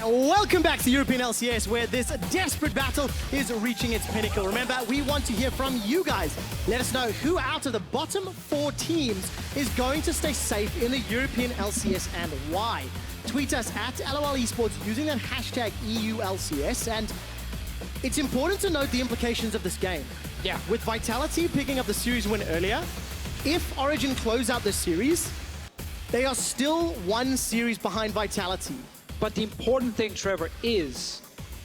Welcome back to European LCS, where this desperate battle is reaching its pinnacle. Remember, we want to hear from you guys. Let us know who out of the bottom 4 teams is going to stay safe in the European LCS and why. Tweet us at LOL Esports using that hashtag EULCS, and it's important to note the implications of this game. Yeah. With Vitality picking up the series win earlier, if Origen close out this series, they are still 1 series behind Vitality. But the important thing, Trevor, is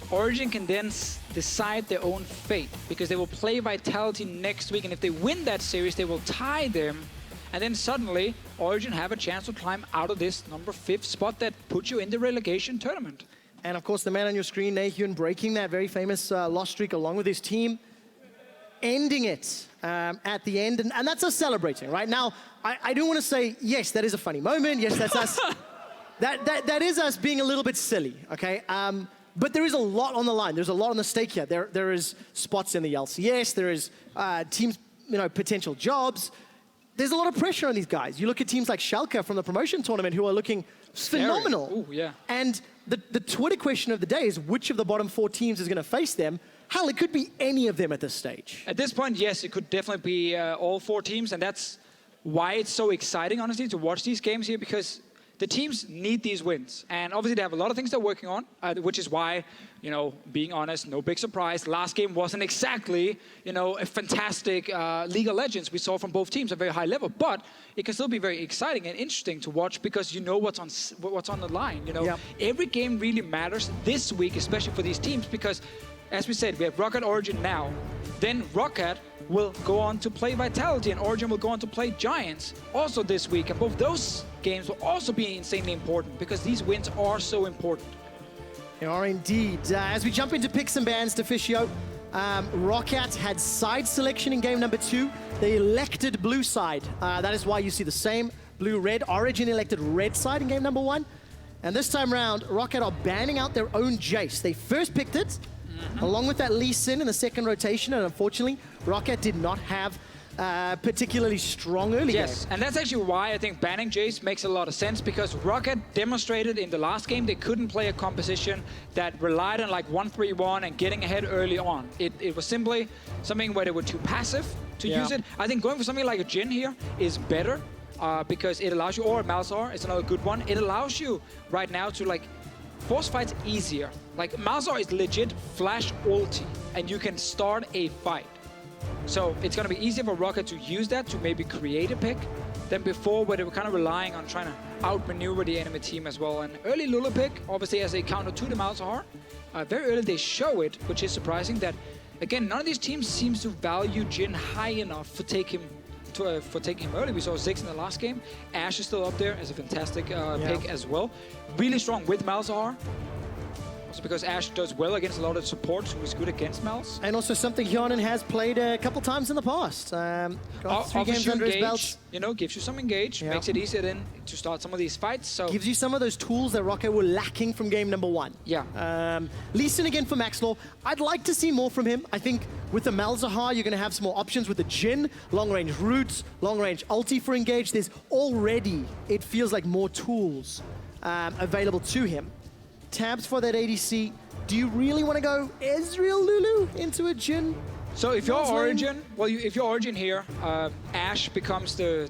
Origen can then decide their own fate, because they will play Vitality next week, and if they win that series, they will tie them, and then suddenly Origen have a chance to climb out of this number 5th spot that puts you in the relegation tournament. And of course, the man on your screen, Nahyun, breaking that very famous loss streak along with his team, ending it at the end, and that's us celebrating. Right now, I do want to say, yes, that is a funny moment. Yes, that's us. That is us being a little bit silly, okay? But there is a lot on the line. There's a lot on the stake here. There is spots in the LCS. There is teams, potential jobs. There's a lot of pressure on these guys. You look at teams like Schalke from the promotion tournament who are looking phenomenal. Ooh, yeah. And the Twitter question of the day is which of the bottom 4 teams is going to face them? Hell, it could be any of them at this stage. At this point, yes, it could definitely be all 4 teams, and that's why it's so exciting, honestly, to watch these games here, because the teams need these wins. And obviously, they have a lot of things they're working on, which is why, being honest, no big surprise. Last game wasn't exactly, a fantastic League of Legends we saw from both teams at a very high level. But it can still be very exciting and interesting to watch, because you know what's on the line. Yep. Every game really matters this week, especially for these teams, because, as we said, we have ROCCAT Origen now. Then ROCCAT will go on to play Vitality, and Origen will go on to play Giants also this week. And both those games will also be insanely important, because these wins are so important. They are indeed. As we jump into picks and bans to Fishio, ROCCAT had side selection in game number 2. They elected blue side. That is why you see the same blue-red. Origen elected red side in game number 1. And this time round, ROCCAT are banning out their own Jace. They first picked it, along with that Lee Sin in the second rotation, and unfortunately, ROCCAT did not have particularly strong early game. Yes, and that's actually why I think banning Jace makes a lot of sense, because ROCCAT demonstrated in the last game they couldn't play a composition that relied on like 1-3-1 and getting ahead early on. It was simply something where they were too passive to use it. I think going for something like a Jhin here is better, because it allows you, or a Malzahar is another good one, it allows you right now to force fights easier. Like, Malzahar is legit flash ulti, and you can start a fight. So it's going to be easier for ROCCAT to use that to maybe create a pick than before, where they were kind of relying on trying to outmaneuver the enemy team as well. And early Lula pick, obviously as a counter to the Malzahar, very early they show it, which is surprising that, again, none of these teams seems to value Jhin high enough for taking him early. We saw 6 in the last game. Ashe is still up there as a fantastic pick as well. Really strong with Malzahar. Also because Ashe does well against a lot of supports who is good against Malz. And also something Hyonin has played a couple times in the past. Got 3 games under his belt. Gives you some engage, makes it easier then to start some of these fights. So gives you some of those tools that ROCCAT were lacking from game number 1. Yeah. Lee Sin again for Maxlaw. I'd like to see more from him. I think with the Malzahar, you're going to have some more options with the Jhin, long-range roots, long-range ulti for engage. There's already, it feels like, more tools available to him. Tabs for that ADC. Do you really want to go Ezreal Lulu into a Jhin? So if you're Origen, if you're Origen here, Ashe becomes the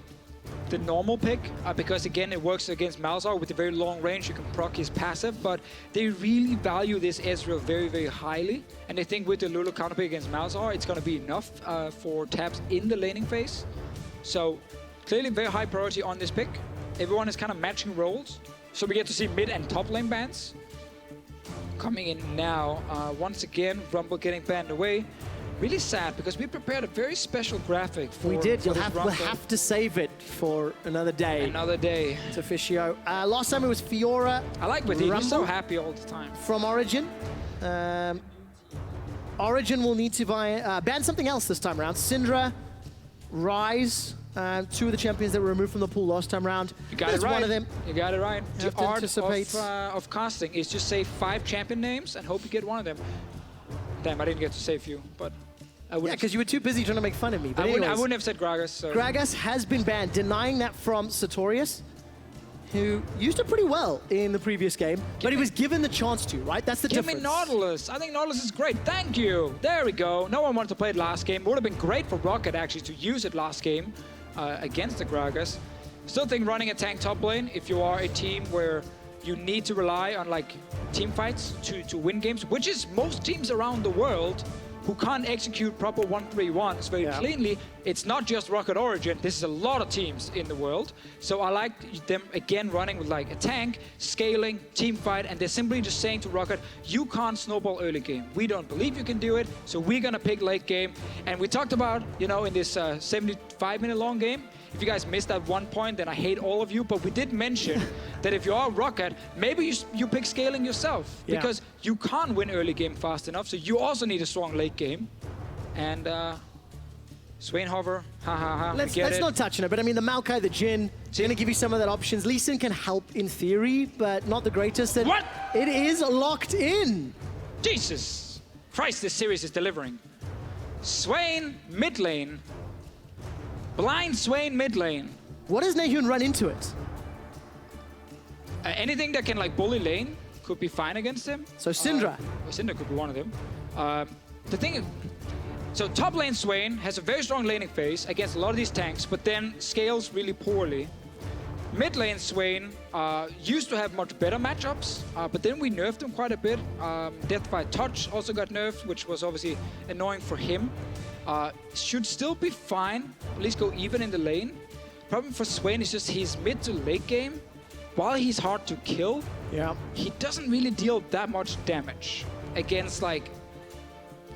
normal pick, because again it works against Malzahar with a very long range. You can proc his passive, but they really value this Ezreal very, very highly, and they think with the Lulu counter pick against Malzahar, it's going to be enough for Tabs in the laning phase. So clearly very high priority on this pick. Everyone is kind of matching roles, so we get to see mid and top lane bans coming in now. Once again, Rumble getting banned away. Really sad, because we prepared a very special graphic for We did. We'll have to save it for another day. Another day. To Fishio. Last time it was Fiora. I like Badid. He's so happy all the time. From Origen. Origen will need to ban something else this time around. Syndra, Ryze. 2 of the champions that were removed from the pool last time round. You got it right. One of them. You got it right. The art of casting is just say 5 champion names and hope you get one of them. Damn, I didn't get to say a few, but I would. Yeah, because you were too busy trying to make fun of me. But I wouldn't have said Gragas. So. Gragas has been banned, denying that from Sartorius. who used it pretty well in the previous game, but he was given the chance to, right? That's the Give difference. me Nautilus. I think Nautilus is great. Thank you. There we go. No one wanted to play it last game. It would have been great for ROCCAT actually to use it last game against the Gragas. Still think running a tank top lane, if you are a team where you need to rely on like team fights to win games, which is most teams around the world who can't execute proper 1-3-1s very cleanly. It's not just ROCCAT Origin. This is a lot of teams in the world. So I like them, again, running with like a tank, scaling, team fight, and they're simply just saying to ROCCAT, you can't snowball early game. We don't believe you can do it, so we're gonna pick late game. And we talked about, you know, in this 75-minute long game, if you guys missed that one point, then I hate all of you. But we did mention that if you are ROCCAT, maybe you pick scaling yourself. Because you can't win early game fast enough. So you also need a strong late game. And Swain Hover, Let's not touch on it. But I mean, the Maokai, the Jhin, it's going to give you some of that options. Lee Sin can help in theory, but not the greatest. And what? It is locked in. Jesus Christ, this series is delivering. Swain mid lane. Blind Swain mid lane. What does Nahyun run into it? Anything that can like bully lane could be fine against him. So Syndra. Syndra could be one of them. The thing is, so top lane Swain has a very strong laning phase against a lot of these tanks, but then scales really poorly. Mid lane Swain used to have much better matchups, but then we nerfed him quite a bit. Death by Touch also got nerfed, which was obviously annoying for him. Should still be fine, at least go even in the lane. Problem for Swain is just he's mid to late game. While he's hard to kill, he doesn't really deal that much damage against like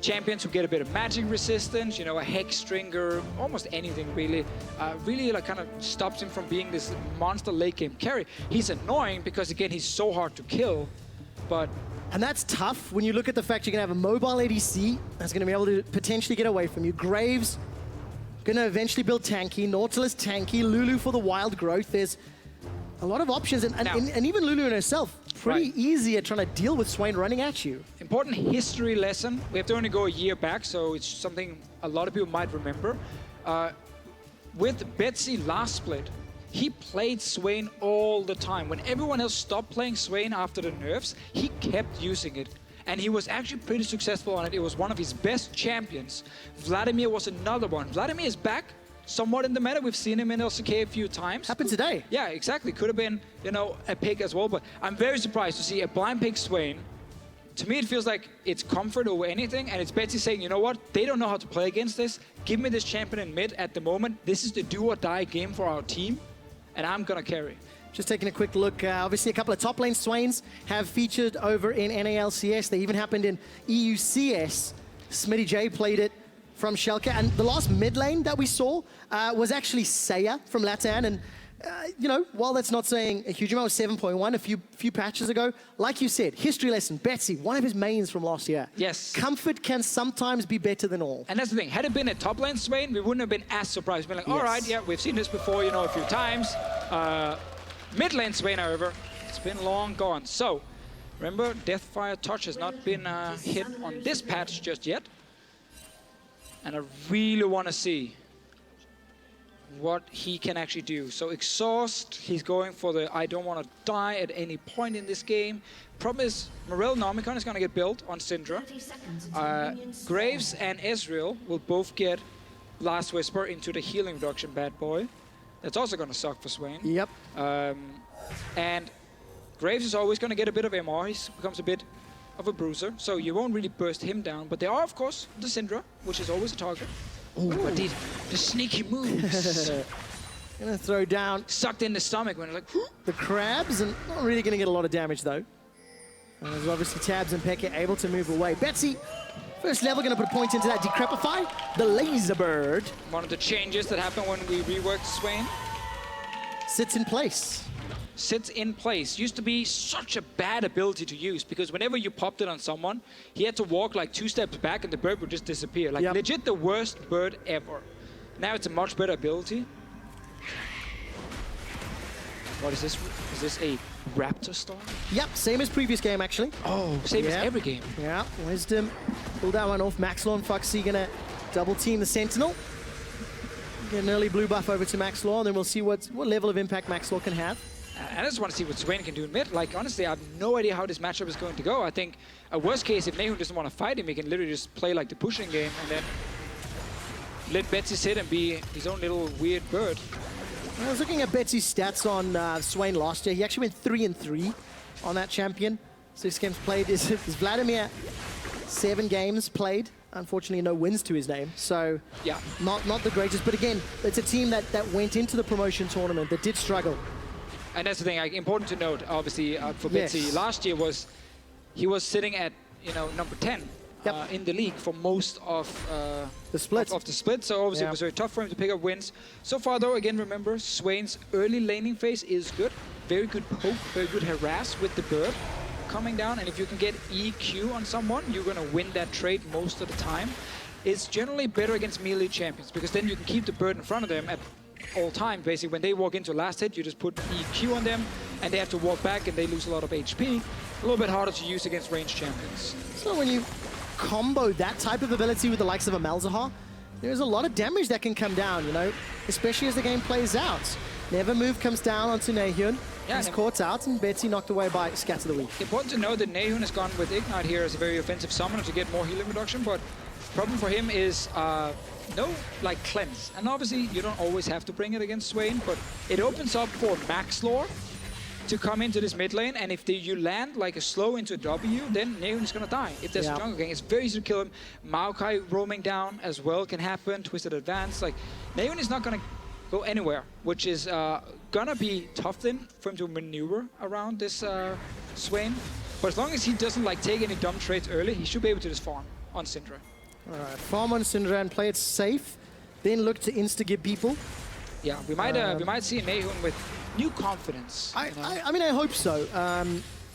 champions who get a bit of magic resistance, you know, a Hex Stringer, almost anything really. Really like kind of stops him from being this monster late game carry. He's annoying because again, he's so hard to kill, but and that's tough when you look at the fact you're going to have a mobile ADC that's going to be able to potentially get away from you. Graves going to eventually build tanky, Nautilus tanky, Lulu for the wild growth. There's a lot of options, and even Lulu in herself, pretty easy at trying to deal with Swain running at you. Important history lesson. We have to only go a year back, so it's something a lot of people might remember. With Betsy last split, he played Swain all the time. When everyone else stopped playing Swain after the nerfs, he kept using it. And he was actually pretty successful on it. It was one of his best champions. Vladimir was another one. Vladimir is back somewhat in the meta. We've seen him in LCK a few times. Happened today. Yeah, exactly. Could have been, you know, a pick as well. But I'm very surprised to see a blind pick Swain. To me, it feels like it's comfort over anything. And it's Betsy saying, you know what? They don't know how to play against this. Give me this champion in mid at the moment. This is the do or die game for our team. And I'm going to carry. Just taking a quick look, obviously a couple of top lane Swains have featured over in NALCS. They even happened in EUCS. Smitty J played it from Schalke. And the last mid lane that we saw was actually Saya from Latam. And, you know, while that's not saying a huge amount, of 7.1 a few patches ago, like you said, history lesson, Betsy, one of his mains from last year. Yes. Comfort can sometimes be better than all. And that's the thing. Had it been a top lane Swain, we wouldn't have been as surprised. We'd been like, all right, yeah, we've seen this before, you know, a few times. Mid lane Swain, however, it's been long gone. So, remember, Deathfire Touch has not been hit on this patch just yet. And I really want to see what he can actually do. So Exhaust, he's going for the I don't want to die at any point in this game. Problem is, Morel Nomicon is going to get built on Syndra. Graves and Ezreal will both get Last Whisper into the healing reduction bad boy. That's also going to suck for Swain. Yep. And Graves is always going to get a bit of MR. He becomes a bit of a bruiser, so you won't really burst him down. But there are, of course, the Syndra, which is always a target. Ooh, but the sneaky moves. Gonna throw down. Sucked in the stomach when it's like... the crabs, and not really gonna get a lot of damage, though. And there's obviously Tabs and Pekka able to move away. Betsy, first level, gonna put a point into that. Decrepify, the Laser Bird. One of the changes that happened when we reworked Swain. Sits in place. Sits in place. Used to be such a bad ability to use because whenever you popped it on someone, he had to walk like 2 steps back and the bird would just disappear. Like legit the worst bird ever. Now it's a much better ability. What is this? Is this a Raptor Storm? Yep, same as previous game, actually. Oh, same as every game. Yeah, Wisdom. Pull that one off. Maxlaw and Foxy gonna double team the Sentinel. Get an early blue buff over to Maxlaw, and then we'll see what level of impact Maxlaw can have. I just want to see what Swain can do in mid. Like, honestly, I have no idea how this matchup is going to go. I think, a worst case, if Nahun doesn't want to fight him, he can literally just play like the pushing game and then let Betsy sit and be his own little weird bird. I was looking at Betsy's stats on Swain last year. He actually went 3-3 on that champion. 6 games played. Is Vladimir 7 games played? Unfortunately, no wins to his name. So, yeah, not the greatest. But again, it's a team that went into the promotion tournament that did struggle. And that's the thing, like, important to note, obviously, for Betsy, last year he was sitting at, number 10 in the league for most of the split. Of the split. So obviously it was very tough for him to pick up wins. So far, though, again, remember, Swain's early laning phase is good. Very good poke, very good harass with the bird coming down. And if you can get EQ on someone, you're going to win that trade most of the time. It's generally better against melee champions because then you can keep the bird in front of them at all time. Basically, when they walk into last hit, you just put EQ on them and they have to walk back and they lose a lot of HP. A little bit harder to use against ranged champions. So when you combo that type of ability with the likes of a Malzahar, there's a lot of damage that can come down, especially as the game plays out. Never Move comes down onto Nahun. He's caught out, and Betsy knocked away by Scatter the Weak. Important to note that Nahun has gone with Ignite here as a very offensive summoner to get more healing reduction, but the problem for him is no, cleanse. And obviously, you don't always have to bring it against Swain, but it opens up for Max Lore to come into this mid lane, and if you land like a slow into a W, then Nahun is gonna die. If there's a jungle gang, it's very easy to kill him. Maokai roaming down as well can happen, Twisted Advance. Nahun is not gonna go anywhere, which is gonna be tough then for him to maneuver around this Swain. But as long as he doesn't take any dumb trades early, he should be able to just farm on Syndra. All right, farm on Syndra and play it safe, then look to insta-give people. Yeah, we might see Nahun with new confidence. I mean, I hope so.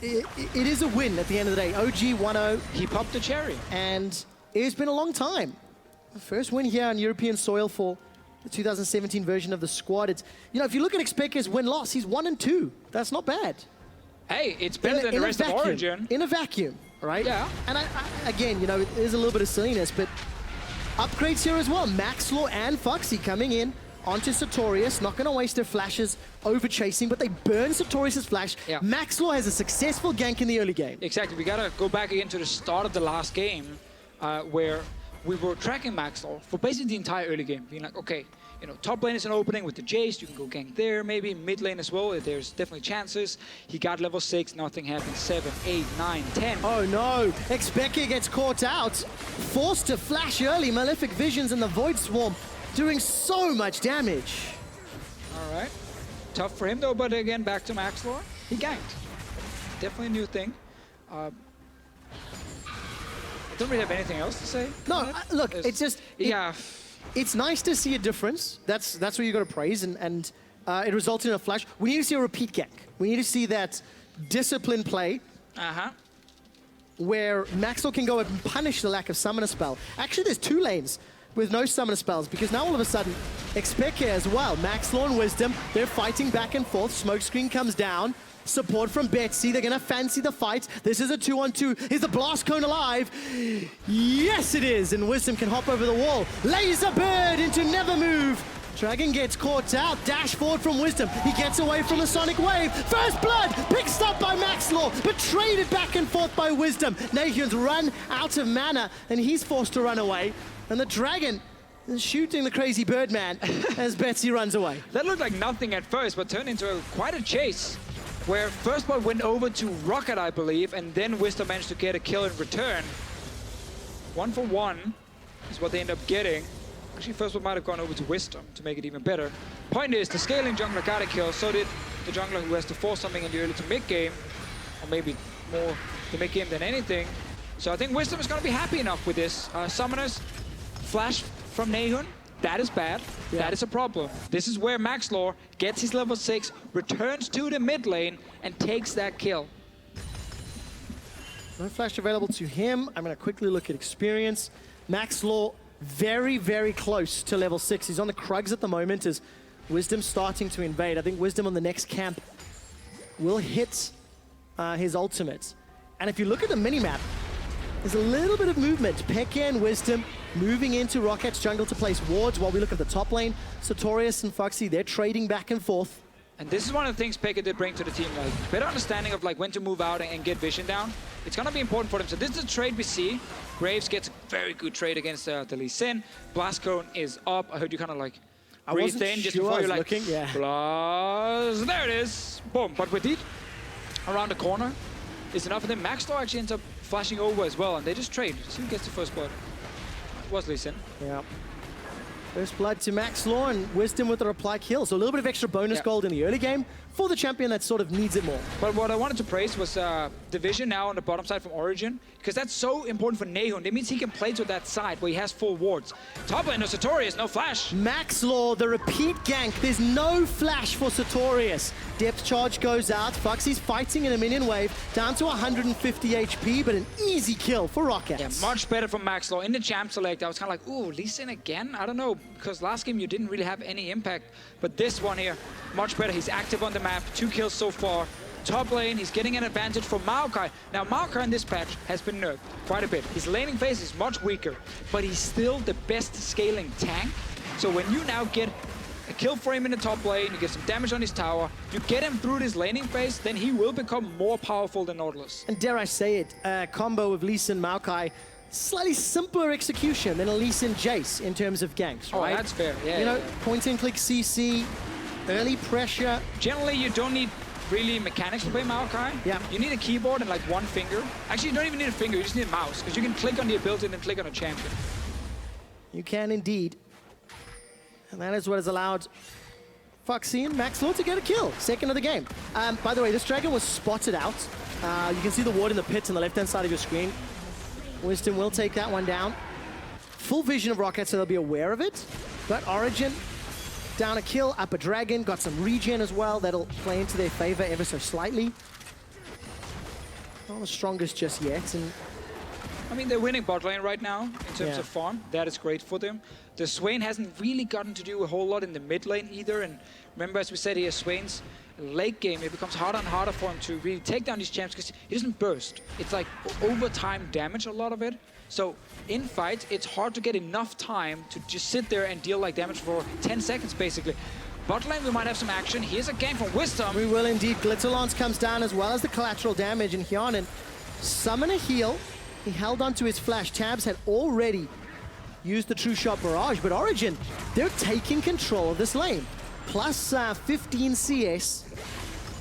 It is a win at the end of the day. OG 1-0. He popped the cherry. And it's been a long time. The first win here on European soil for the 2017 version of the squad. It's, if you look at Xpekia's win-loss, he's 1-2. That's not bad. Hey, it's better than the rest of Origin. In a vacuum, right? Yeah. And again, there's a little bit of silliness, but upgrades here as well. Maxlaw and Foxy coming in onto Sartorius, not going to waste their flashes over chasing, but they burn Sartorius' flash. Yeah. Maxlaw has a successful gank in the early game. Exactly. We got to go back again to the start of the last game where we were tracking Maxlaw for basically the entire early game, being like, okay, top lane is an opening with the Jace, you can go gank there, maybe mid lane as well, there's definitely chances. He got level 6, nothing happened, 7, 8, 9, 10. Oh no, Xpekia gets caught out, forced to flash early, Malefic Visions and the Void Swarm doing so much damage. All right, tough for him though, but again, back to Maxlaw, he ganked. Definitely a new thing. I don't really have anything else to say. No, look, it's just... Yeah. It's nice to see a difference. That's what you got to praise, and it resulted in a flash. We need to see a repeat gank. We need to see that disciplined play where Maxwell can go and punish the lack of summoner spell. Actually, there's 2 lanes with no summoner spells because now all of a sudden, Xpekia as well. Maxlaw and Wisdom, they're fighting back and forth. Smokescreen comes down. Support from Betsy. They're going to fancy the fight. This is a 2-on-2. Is the Blast Cone alive? Yes, it is. And Wisdom can hop over the wall. Laser Bird into Never Move. Dragon gets caught out. Dash forward from Wisdom. He gets away from the Sonic Wave. First Blood picked up by Maxlaw, but traded back and forth by Wisdom. Nahun's run out of mana, and he's forced to run away. And the Dragon is shooting the crazy Birdman as Betsy runs away. That looked like nothing at first, but turned into quite a chase, where First Blood went over to ROCCAT, I believe, and then Wisdom managed to get a kill in return. 1 for 1 is what they end up getting. Actually, First Blood might have gone over to Wisdom to make it even better. Point is, the scaling jungler got a kill, so did the jungler who has to force something in the early to mid-game, or maybe more the mid-game than anything. So I think Wisdom is going to be happy enough with this. Summoners, flash from Nahun. That is bad. Yeah. That is a problem. This is where Maxlaw gets his level 6, returns to the mid lane, and takes that kill. No flash available to him. I'm going to quickly look at experience. Maxlaw very, very close to level 6. He's on the Krugs at the moment as Wisdom starting to invade. I think Wisdom on the next camp will hit his ultimate. And if you look at the minimap, there's a little bit of movement. Pekka and Wisdom moving into ROCCAT's jungle to place wards while we look at the top lane. Sartorius and Foxy, they're trading back and forth. And this is one of the things Pekka did bring to the team, like better understanding of like when to move out and get vision down. It's gonna be important for them. So this is a trade we see. Graves gets a very good trade against the Lee Sin. Blast Cone is up. I heard you kind of like breathed in just before you're like, looking, yeah. Blast. There it is. Boom. But with it around the corner is enough of them. Maxlaw actually ends up flashing over as well, and they just trade. See who gets the first blood. It was Lee Sin. Yeah. First blood to Maxlaw, and Wisdom with the reply kill. So a little bit of extra bonus gold in the early game for the champion that sort of needs it more. But what I wanted to praise was the vision now on the bottom side from Origen, because that's so important for Nahun. That means he can play to that side where he has full wards. Top lane, no Sartorius, no flash. Maxlaw, the repeat gank. There's no flash for Sartorius. Depth charge goes out. Foxy's fighting in a minion wave, down to 150 HP, but an easy kill for ROCCAT. Yeah, much better from Maxlaw. In the champ select, I was kind of like, ooh, Lee Sin again? I don't know, because last game you didn't really have any impact. But this one here, much better. He's active on the map, 2 kills so far. Top lane, he's getting an advantage from Maokai. Now, Maokai in this patch has been nerfed quite a bit. His laning phase is much weaker, but he's still the best scaling tank. So when you now get a kill for him in the top lane, you get some damage on his tower, you get him through this laning phase, then he will become more powerful than Nautilus. And dare I say it, a combo of Lee Sin, Maokai, slightly simpler execution than a Lee Sin Jace in terms of ganks, right? Oh, that's fair, yeah. You know, point and click CC, early pressure. Generally, you don't need really mechanics to play Maokai. Yeah. You need a keyboard and like one finger. Actually, you don't even need a finger, you just need a mouse, because you can click on the ability and then click on a champion. You can indeed. And that is what has allowed Foxy and Maxlaw to get a kill. Second of the game. By the way, this dragon was spotted out. You can see the ward in the pits on the left-hand side of your screen. Wisdom will take that one down. Full vision of ROCCAT, so they'll be aware of it. But Origen, down a kill, up a dragon, got some regen as well. That'll play into their favor ever so slightly. Not the strongest just yet. And I mean, they're winning bot lane right now in terms of farm. That is great for them. The Swain hasn't really gotten to do a whole lot in the mid lane either. And remember, as we said here, Swain's late game, it becomes harder and harder for him to really take down these champs because he doesn't burst. It's like over time damage, a lot of it. So in fights, it's hard to get enough time to just sit there and deal like damage for 10 seconds, basically. Bot lane, we might have some action. Here's a game from Wisdom. We will indeed. Glitterlance comes down as well as the collateral damage, and Hyanin summon a heal. He held onto his flash. Tabs had already used the True Shot Barrage, but Origen, they're taking control of this lane. Plus 15 CS,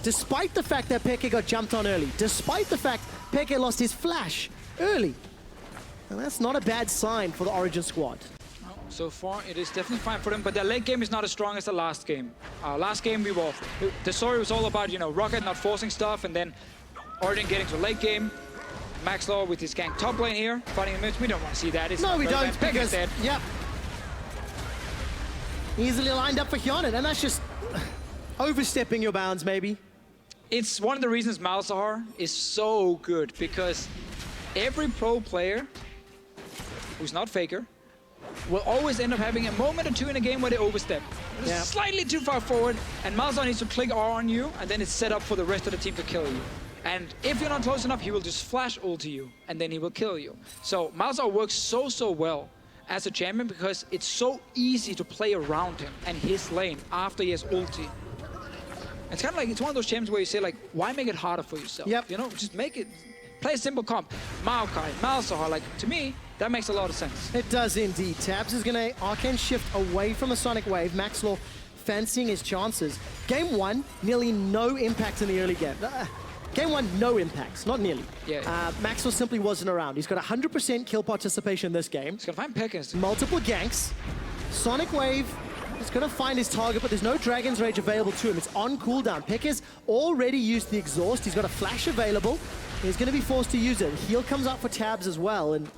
despite the fact that Pekka got jumped on early, despite the fact Pekka lost his flash early. And that's not a bad sign for the Origen squad. So far, it is definitely fine for them, but their late game is not as strong as the last game. Last game, the story was all about, you know, ROCCAT not forcing stuff, and then Origen getting to late game. Maxlaw with his gank top lane here, fighting in the midst. We don't want to see that. It's no, we don't, because, dead. Yep. Easily lined up for Hyanin, and that's just overstepping your bounds, maybe. It's one of the reasons Malzahar is so good, because every pro player who's not Faker will always end up having a moment or two in a game where they overstep. Slightly too far forward, and Malzahar needs to click R on you, and then it's set up for the rest of the team to kill you. And if you're not close enough, he will just flash ult to you, and then he will kill you. So Malzahar works so well as a champion because it's so easy to play around him and his lane after he has ulti. It's kind of like, it's one of those champions where you say, like, why make it harder for yourself? Yep. You know, just make it, play a simple comp. Maokai, Malzahar, like, to me, that makes a lot of sense. It does indeed. Tabs is going to Arcane shift away from the Sonic Wave. Maxlaw fancying his chances. Game 1, nearly no impact in the early game. Game 1, no impacts, not nearly. Yeah. Maxlaw simply wasn't around. He's got 100% kill participation in this game. He's gonna find Pekka. Multiple ganks. Sonic Wave is gonna find his target, but there's no Dragon's Rage available to him. It's on cooldown. Pekka's already used the exhaust. He's got a flash available. He's gonna be forced to use it. Heal comes up for Tabs as well, and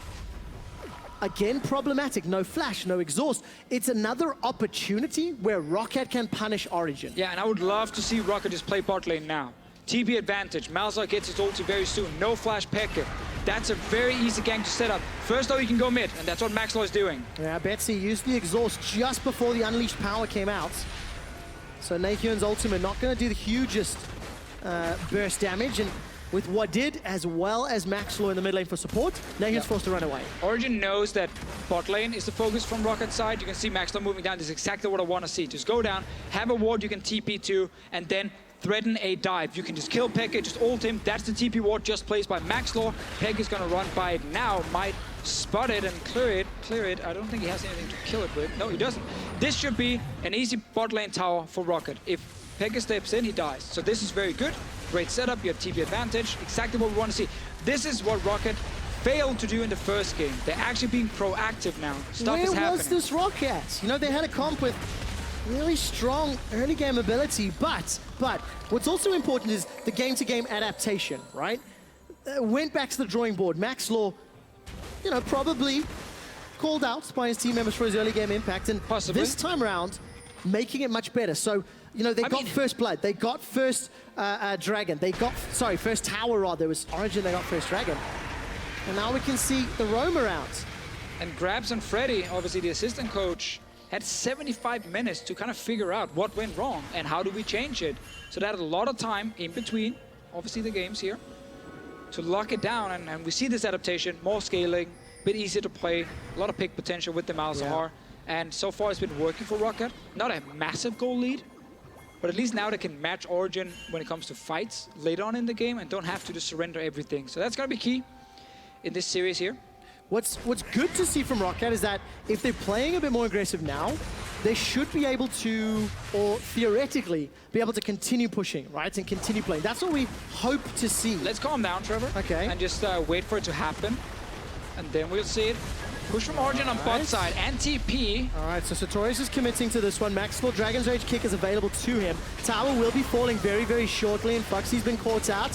again, problematic. No flash, no exhaust. It's another opportunity where ROCCAT can punish Origen. Yeah, and I would love to see ROCCAT just play bot lane now. TP advantage. Malzahar gets his ulti very soon. No flash Pekka. That's a very easy gank to set up. First though, you can go mid, and that's what Maxlaw is doing. Yeah, Betsy used the exhaust just before the unleashed power came out. So Nahyun's ultimate not going to do the hugest burst damage, and with what did, as well as Maxlaw in the mid lane for support, Nahyun's forced to run away. Origen knows that bot lane is the focus from ROCCAT side. You can see Maxlo moving down. This is exactly what I want to see. Just go down, have a ward you can TP to, and then threaten a dive. You can just kill Pekka, just ult him. That's the TP ward just placed by Maxlo. Pekka is going to run by it now. Might spot it and clear it. I don't think he has anything to kill it with. No, he doesn't. This should be an easy bot lane tower for ROCCAT. If Pekka steps in, he dies. So this is very good. Great setup. You have TP advantage. Exactly what we want to see. This is what ROCCAT failed to do in the first game. They're actually being proactive now. Stuff is happening. Where was this ROCCAT? You know, they had a comp with really strong early game ability, but what's also important is the game-to-game adaptation, right? Went back to the drawing board. Maxlo, you know, probably called out by his team members for his early game impact, and possibly this time around, making it much better. So, you know, they got first blood, they got first dragon, they got, sorry, first tower rather. It was Origen, they got first dragon. And now we can see the roam around. And Grabs and Freddy, obviously the assistant coach, had 75 minutes to kind of figure out what went wrong and how do we change it. So they had a lot of time in between, obviously the games here, to lock it down. And we see this adaptation, more scaling, a bit easier to play, a lot of pick potential with the Malzahar. Yeah. And so far it's been working for ROCCAT. Not a massive goal lead, but at least now they can match Origen when it comes to fights later on in the game and don't have to just surrender everything. So that's going to be key in this series here. What's good to see from ROCCAT is that if they're playing a bit more aggressive now, they should be able to, or theoretically, be able to continue pushing, right? And continue playing. That's what we hope to see. Let's calm down, Trevor. Okay. And just wait for it to happen. And then we'll see it. Push from Origen on bot side and TP. All right, so Sartorius is committing to this one. Maxwell, Dragon's Rage kick is available to him. Tower will be falling very, very shortly, and Foxy's been caught out.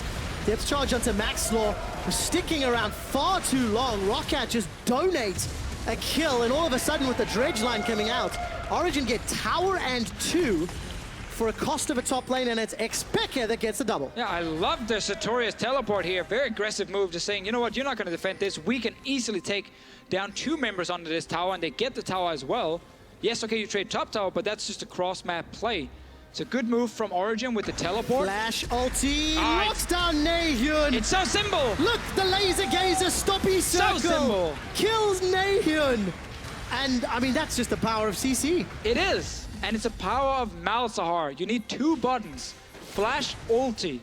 Depth charge onto Maxlaw, sticking around far too long. ROCCAT just donate a kill, and all of a sudden with the dredge line coming out, Origen get tower and 2 for a cost of a top lane, and it's Xpeke that gets the double. Yeah, I love the Sartorius teleport here. Very aggressive move, just saying, you know what, you're not going to defend this. We can easily take down 2 members under this tower, and they get the tower as well. Yes, okay, you trade top tower, but that's just a cross-map play. It's a good move from Origen with the teleport. Flash ulti, knocks down Nahyun. It's so simple. Look, the laser gazer stoppy circle. So simple. Kills Nahyun. And, I mean, that's just the power of CC. It is. And it's a power of Malzahar. You need 2 buttons. Flash ulti.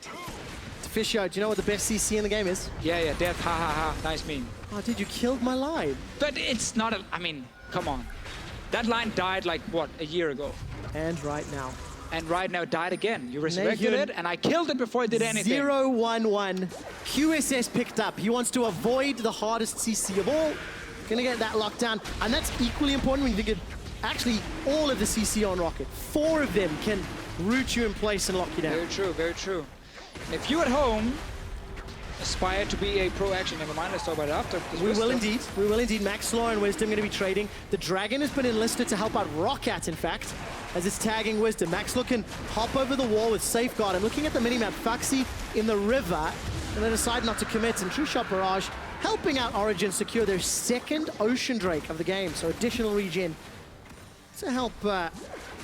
Fisher, do you know what the best CC in the game is? Yeah, death, ha ha ha. Nice meme. Oh, dude, you killed my line. But it's not a, I mean, come on. That line died like, what, a year ago? And right now. And right now it died again. You resurrected it, and I killed it before it did anything. 0-1-1. QSS picked up. He wants to avoid the hardest CC of all. Gonna get that locked down. And that's equally important when you think of actually all of the CC on ROCCAT. 4 of them can root you in place and lock you down. Very true, very true. If you at home aspire to be a pro, actually, never mind, let's talk about it after. We will indeed. We will indeed. Maxlaw and Wisdom going to be trading. The Dragon has been enlisted to help out ROCCAT, in fact, as it's tagging Wisdom. Maxlaw can hop over the wall with Safeguard. I'm looking at the minimap. Foxy in the river, and they decide not to commit. And True Shot Barrage helping out Origen secure their 2nd Ocean Drake of the game. So additional regen to help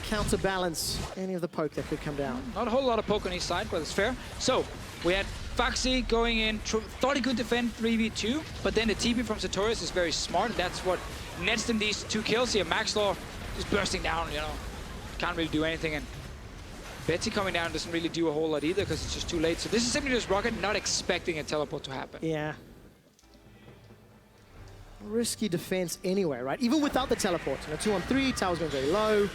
counterbalance any of the poke that could come down. Not a whole lot of poke on each side, but it's fair. So we had Foxy going in, thought he could defend 3v2, but then the TP from Sartorius is very smart. That's what nets them these 2 kills here. Maxlaw just bursting down, you know, can't really do anything. And Betsy coming down doesn't really do a whole lot either because it's just too late. So this is simply just ROCCAT not expecting a teleport to happen. Yeah. Risky defense anyway, right? Even without the teleport. You know, 2-on-3, tower's going very low.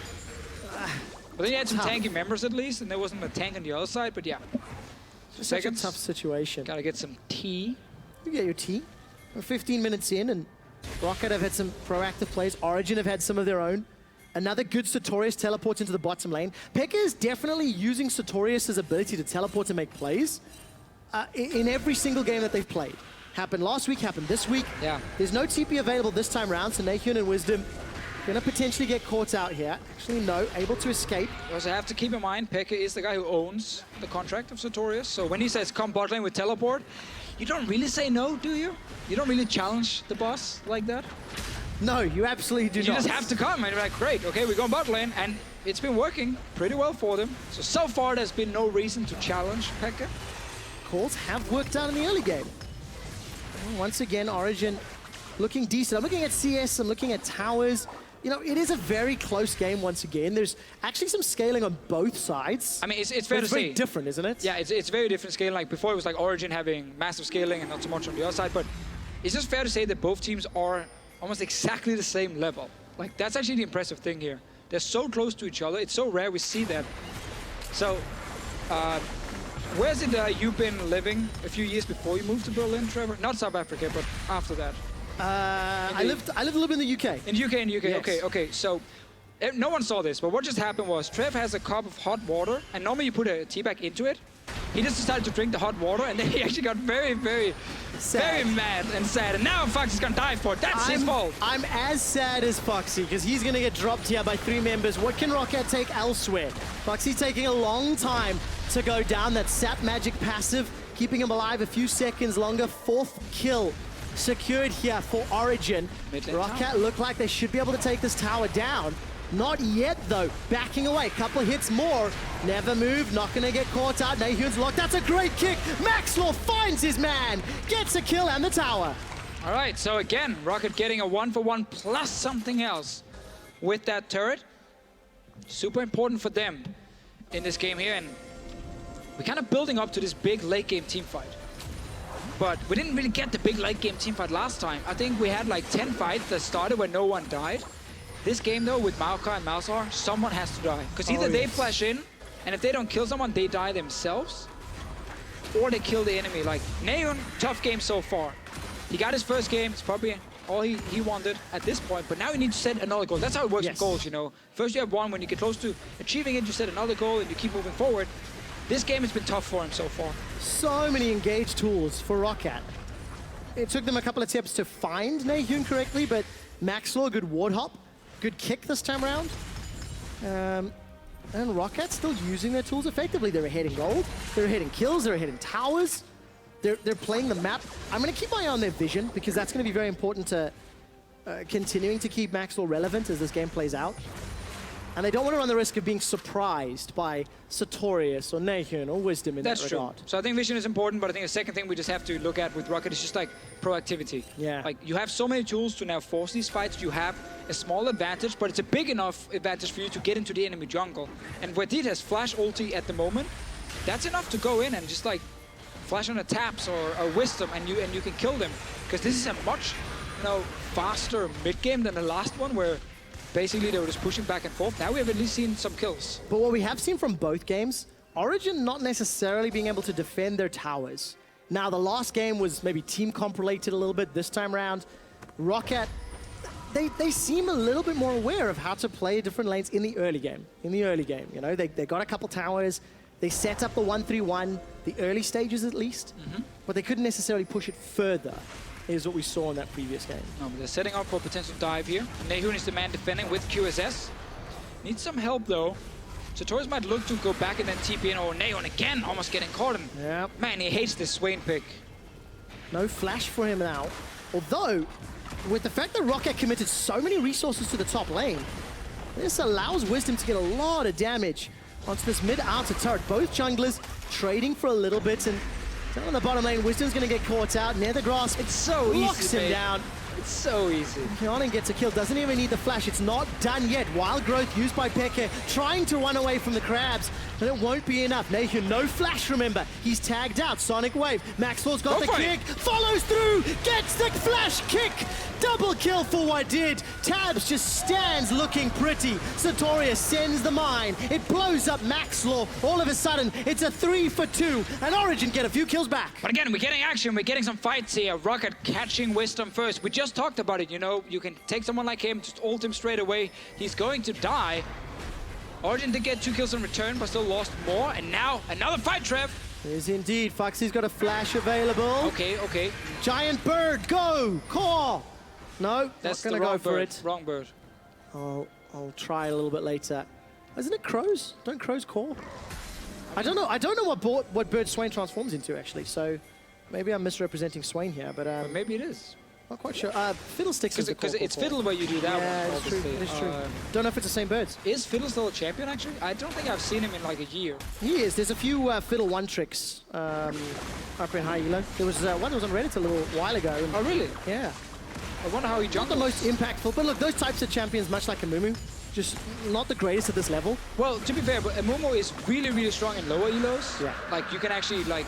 But then you had some tanky members at least, and there wasn't a tank on the other side, but yeah. It's such a tough situation. Gotta get some tea. You get your tea. We're 15 minutes in, and ROCCAT have had some proactive plays. Origen have had some of their own. Another good Sartorius teleport into the bottom lane. Pekka is definitely using Sartorius' ability to teleport and make plays in every single game that they've played. Happened last week, happened this week. Yeah. There's no TP available this time round, so Nahyun and Wisdom gonna potentially get caught out here. Actually, no, able to escape. You also have to keep in mind, Pekka is the guy who owns the contract of Sartorius. So when he says, come bot lane with teleport, you don't really say no, do you? You don't really challenge the boss like that. No, you absolutely do not. You just have to come, and you're like, great, okay, we go bot lane, and it's been working pretty well for them. So far, there's been no reason to challenge Pekka. Calls have worked out in the early game. Once again, Origen looking decent. I'm looking at CS, I'm looking at towers. You know, it is a very close game once again. There's actually some scaling on both sides. I mean, it's fair to say. It's very different, isn't it? Yeah, it's very different scaling. Like before, it was like Origen having massive scaling and not so much on the other side. But it's just fair to say that both teams are almost exactly the same level. Like that's actually the impressive thing here. They're so close to each other. It's so rare we see that. So, where's it you've been living a few years before you moved to Berlin, Trevor? Not South Africa, but after that. I lived a little bit in the UK. In the UK, Yes. okay. So, no one saw this, but what just happened was Trev has a cup of hot water, and normally you put a tea bag into it. He just decided to drink the hot water, and then he actually got very mad and sad. And now Foxy's gonna die for it. That's his fault. I'm as sad as Foxy, because he's gonna get dropped here by 3 members. What can ROCCAT take elsewhere? Foxy's taking a long time to go down. That sap magic passive, keeping him alive a few seconds longer. 4th kill secured here for Origen. ROCCAT look like they should be able to take this tower down. Not yet, though. Backing away. Couple hits more. Never move. Not going to get caught out. Nahyun's locked. That's a great kick. Maxlaw finds his man. Gets a kill and the tower. All right, so again, ROCCAT getting a 1-for-1 plus something else with that turret. Super important for them in this game here. And we're kind of building up to this big late game team fight. But we didn't really get the big late game team fight last time. I think we had like 10 fights that started where no one died. This game though, with Maokai and Malzahar, someone has to die. Because either they flash in, and if they don't kill someone, they die themselves, or they kill the enemy. Like, Nahyun, tough game so far. He got his first game, it's probably all he wanted at this point, but now you need to set another goal. That's how it works with goals, you know. First you have one, when you get close to achieving it, you set another goal and you keep moving forward. This game has been tough for him so far. So many engaged tools for ROCCAT. It took them a couple of steps to find Nahyun correctly, but Maxlaw, good ward hop. Good kick this time around. And ROCCAT still using their tools effectively. They're ahead in gold, they're ahead in kills, they're ahead in towers. They're playing the map. I'm going to keep my eye on their vision, because that's going to be very important to continuing to keep Maxlaw relevant as this game plays out. And they don't want to run the risk of being surprised by Sartorius or Nahyun or Wisdom in that regard. That's true. So I think vision is important, but I think the second thing we just have to look at with ROCCAT is just like proactivity. Yeah. Like, you have so many tools to now force these fights. You have a small advantage, but it's a big enough advantage for you to get into the enemy jungle. And Wadid has flash ulti at the moment. That's enough to go in and just like flash on a taps or a Wisdom, and you can kill them. Because this is a much, faster mid game than the last one, where basically they were just pushing back and forth. Now we have at least seen some kills. But what we have seen from both games, Origen not necessarily being able to defend their towers. Now the last game was maybe team comp related a little bit. This time around, ROCCAT, they seem a little bit more aware of how to play different lanes in the early game. They got a couple towers. They set up the 1-3-1, the early stages at least, but they couldn't necessarily push it further, is what we saw in that previous game. No, but they're setting up for a potential dive here. Nahyun is the man defending with QSS. Needs some help though. Sartorius might look to go back and then TP in. Oh, Nahyun again, almost getting caught. And man, he hates this Swain pick. No flash for him now. Although, with the fact that ROCCAT committed so many resources to the top lane, this allows Wisdom to get a lot of damage onto this mid-outer turret. Both junglers trading for a little bit, and on the bottom lane, Wisdom's going to get caught out. Nethergrasp, it's so easy, locks him down. It's so easy. Kianan gets a kill, doesn't even need the flash. It's not done yet. Wild Growth used by Peke, trying to run away from the crabs, but it won't be enough. Nahyun, no flash, remember. He's tagged out. Sonic Wave. Maxwell's got the kick, follows through, gets the flash kick. Double kill for Wadid. Tabs just stands looking pretty. Sartorius sends the mine. It blows up Maxlaw. All of a sudden, it's a 3-for-2, and Origen get a few kills back. But again, we're getting action. We're getting some fights here. ROCCAT catching Wisdom first. We just talked about it, you can take someone like him, just ult him straight away. He's going to die. Origen did get 2 kills in return, but still lost more. And now, another fight, Trev. Is indeed. Foxy's got a flash available. Okay. Giant bird, go! Core! No, that's not gonna go for bird. it. Wrong bird. I'll try a little bit later. Isn't it crows? Don't crows core? I don't know what bird Swain transforms into, actually, so maybe I'm misrepresenting Swain here, but maybe it is. Not quite sure. Fiddlesticks is the core. Because it's Fiddle where you do that one, it's true. It is true. Don't know if it's the same birds. Is Fiddle still a champion, actually? I don't think I've seen him in like a year. He is. There's a few Fiddle 1 tricks up in high elo. There was one that was on Reddit a little while ago. Oh, really? Yeah. I wonder how he Not jumped. the most impactful, but look, those types of champions, much like a Mumu, just not the greatest at this level. Well, to be fair, but Amumu is really, really strong in lower elos. Yeah. Like, you can actually, like,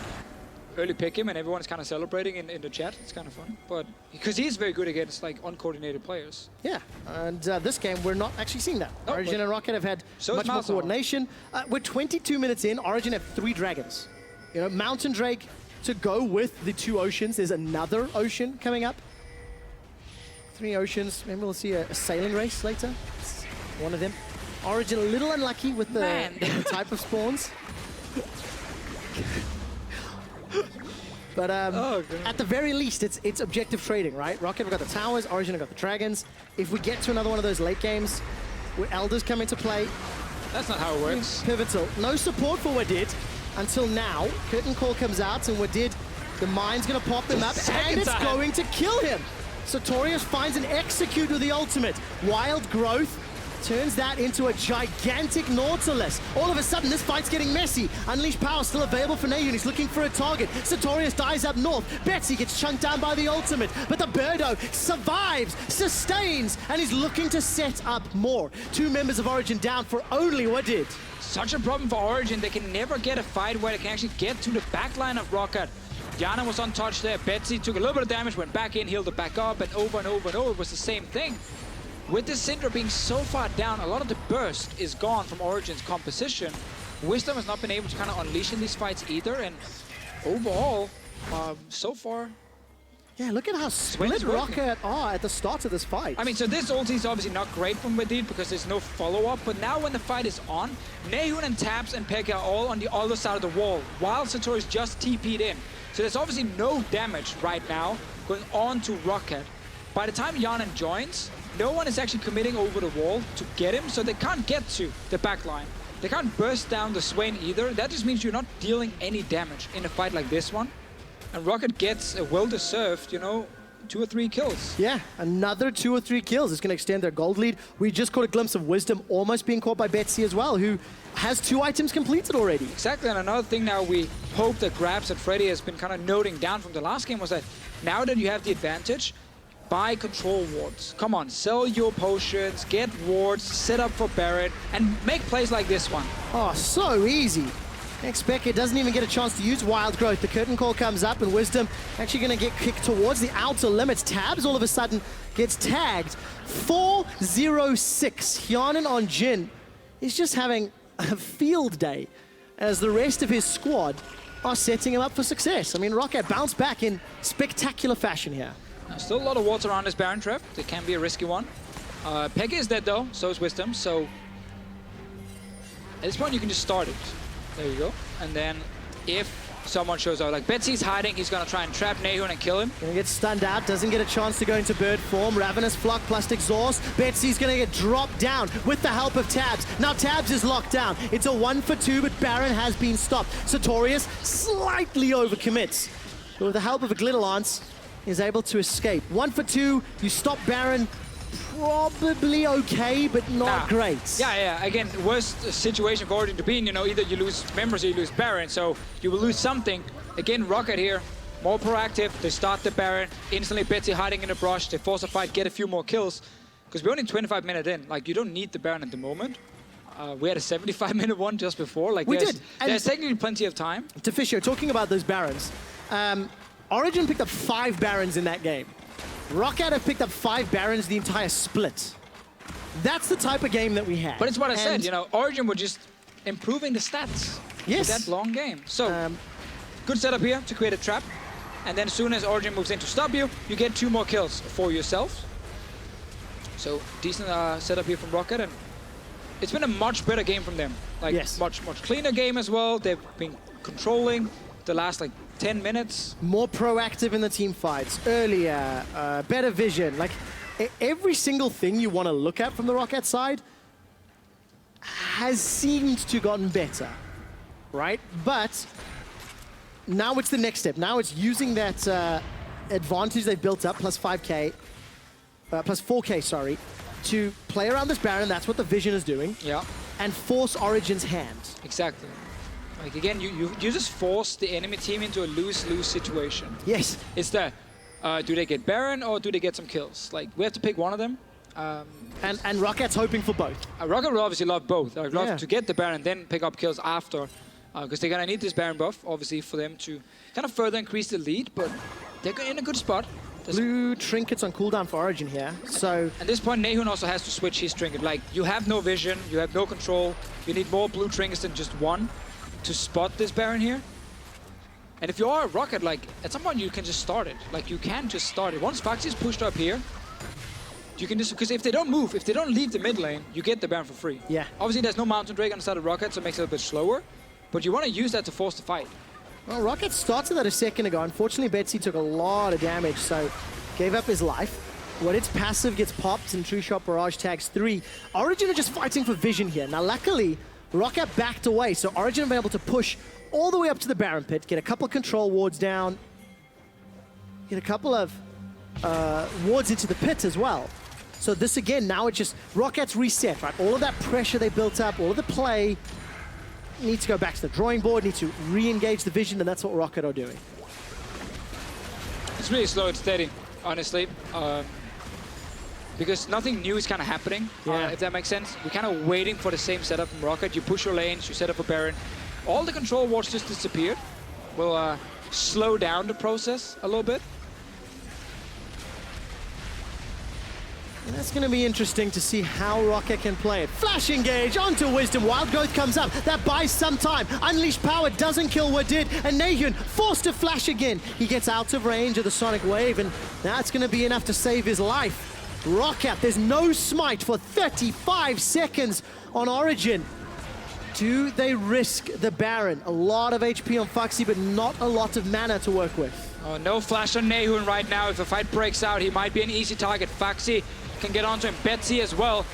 early pick him, and everyone's kind of celebrating in the chat. It's kind of fun. But, because he's very good against, like, uncoordinated players. Yeah, and this game, we're not actually seeing that. No, Origin and ROCCAT have had much more coordination. We're 22 minutes in. Origin have 3 dragons. You know, Mountain Drake to go with the 2 oceans. There's another ocean coming up. 3 oceans. Maybe we'll see a sailing race later. It's one of them. Origin a little unlucky with the type of spawns. But at the very least, it's objective trading, right? ROCCAT have got the towers, Origin have got the dragons. If we get to another one of those late games where Elders come into play, that's not how it works. Pivotal. No support for Wadid until now. Curtain Call comes out, and Wadid, the mine's going to pop him up, and it's going to kill him. Sartorius finds an execute with the ultimate. Wild Growth turns that into a gigantic Nautilus. All of a sudden, this fight's getting messy. Unleashed Power still available for Nayun. He's looking for a target. Sartorius dies up north. Betsy gets chunked down by the ultimate. But the Birdo survives, sustains, and is looking to set up more. 2 members of Origin down for only Wadid. Such a problem for Origin. They can never get a fight where they can actually get to the backline of ROCCAT. Diana was untouched there. Betsy took a little bit of damage, went back in, healed it back up, and over and over and over. It was the same thing. With the Syndra being so far down, a lot of the burst is gone from Origin's composition. Wisdom has not been able to kind of unleash in these fights either, and overall, so far... Yeah, look at how split ROCCAT are at the start of this fight. I mean, so this ulti is obviously not great from Wadid because there's no follow-up, but now when the fight is on, Nehun and Tabs and Pekka are all on the other side of the wall, while Sartorius just TP'd in. So there's obviously no damage right now going on to ROCCAT. By the time Yanan joins, no one is actually committing over the wall to get him, so they can't get to the backline. They can't burst down the Swain either. That just means you're not dealing any damage in a fight like this one. And ROCCAT gets a well-deserved, you know, 2 or 3 kills. Yeah, another 2 or 3 kills. It's going to extend their gold lead. We just caught a glimpse of Wisdom almost being caught by Betsy as well, who has 2 items completed already. Exactly, and another thing now we hope that Grabs and Freddy has been kind of noting down from the last game was that now that you have the advantage, buy control wards. Come on, sell your potions, get wards, set up for Baron, and make plays like this one. Oh, so easy. Xpeke doesn't even get a chance to use Wild Growth. The Curtain Call comes up, and Wisdom actually going to get kicked towards the outer limits. Tabs all of a sudden gets tagged. 4-0-6. Hyanan on Jin is just having a field day as the rest of his squad are setting him up for success. I mean, ROCCAT bounced back in spectacular fashion here. Still a lot of wards around this Baron trap. It can be a risky one. Pekka is dead though, so is Wisdom, so at this point you can just start it. There you go. And then if someone shows out, like Betsy's hiding, he's gonna try and trap Nehun and kill him. Gonna get stunned out, doesn't get a chance to go into bird form. Ravenous Flock plus exhaust. Betsy's gonna get dropped down with the help of Tabs. Now Tabs is locked down. It's a 1-for-2, but Baron has been stopped. Sartorius slightly overcommits. But with the help of a Glitter Lance, is able to escape. 1-for-2, you stop Baron, probably okay, but not great. Yeah, again, worst situation for Origin to be in, you know, either you lose members or you lose Baron, so you will lose something. Again, ROCCAT here, more proactive, they start the Baron, instantly Betsy hiding in the brush, they force a fight, get a few more kills, because we're only 25 minutes in, like, you don't need the Baron at the moment. We had a 75-minute one just before, like, there's technically plenty of time. To Fisher, talking about those Barons, Origin picked up 5 Barons in that game. ROCCAT have picked up 5 Barons the entire split. That's the type of game that we had. But it's what I said, you know, Origin were just improving the stats. Yes. That long game. So, good setup here to create a trap. And then as soon as Origin moves in to stop you, you get 2 more kills for yourself. So, decent setup here from ROCCAT. And it's been a much better game from them. Like, much cleaner game as well. They've been controlling the last, like, 10 minutes. More proactive in the team fights, earlier, better vision. Like, every single thing you want to look at from the ROCCAT side has seemed to gotten better, right? But now it's the next step. Now it's using that advantage they've built up, plus 5K, plus 4K, sorry, to play around this Baron. That's what the vision is doing. Yeah. And force Origin's hand. Exactly. Like, again, you just force the enemy team into a lose-lose situation. Yes. It's the Do they get Baron or do they get some kills? Like, we have to pick one of them. And ROCCAT's hoping for both. ROCCAT will obviously love both. I'd love Yeah. to get the Baron, then pick up kills after. Because they're going to need this Baron buff, obviously, for them to kind of further increase the lead. But they're in a good spot. Blue trinkets on cooldown for Origen here. So at this point, Nahun also has to switch his trinket. Like, you have no vision, you have no control. You need more blue trinkets than just one to spot this Baron here. And if you are a ROCCAT, like, at some point you can just start it. Like, you can just start it. Once Foxy is pushed up here, you can just, because if they don't move, if they don't leave the mid lane, you get the Baron for free. Yeah. Obviously, there's no Mountain Drake on the side of ROCCAT, so it makes it a bit slower. But you want to use that to force the fight. well, ROCCAT started that a second ago. Unfortunately, Betsy took a lot of damage, so gave up his life. When its passive gets popped and True Shot Barrage tags 3, Origen are just fighting for vision here. Now, luckily, ROCCAT backed away, so Origen have been able to push all the way up to the Baron pit, get a couple of control wards down, get a couple of wards into the pit as well. So this again, now it's just, ROCCAT's reset, right? All of that pressure they built up, all of the play, need to go back to the drawing board, need to re-engage the vision, and that's what ROCCAT are doing. It's really slow and steady, honestly. Because nothing new is kind of happening, if that makes sense. We're kind of waiting for the same setup from ROCCAT. You push your lanes, you set up a Baron. All the control wards just disappeared. We'll slow down the process a little bit. And that's going to be interesting to see how ROCCAT can play it. Flash engage onto Wisdom. Wild Growth comes up. That buys some time. Unleashed Power doesn't kill Wadid. And Nahun forced to flash again. He gets out of range of the Sonic Wave, and that's going to be enough to save his life. ROCCAT, there's no smite for 35 seconds on Origen. Do they risk the Baron? A lot of HP on Foxy, but not a lot of mana to work with. Oh, no flash on Nahun right now. If a fight breaks out, he might be an easy target. Foxy can get onto him. Betsy as well.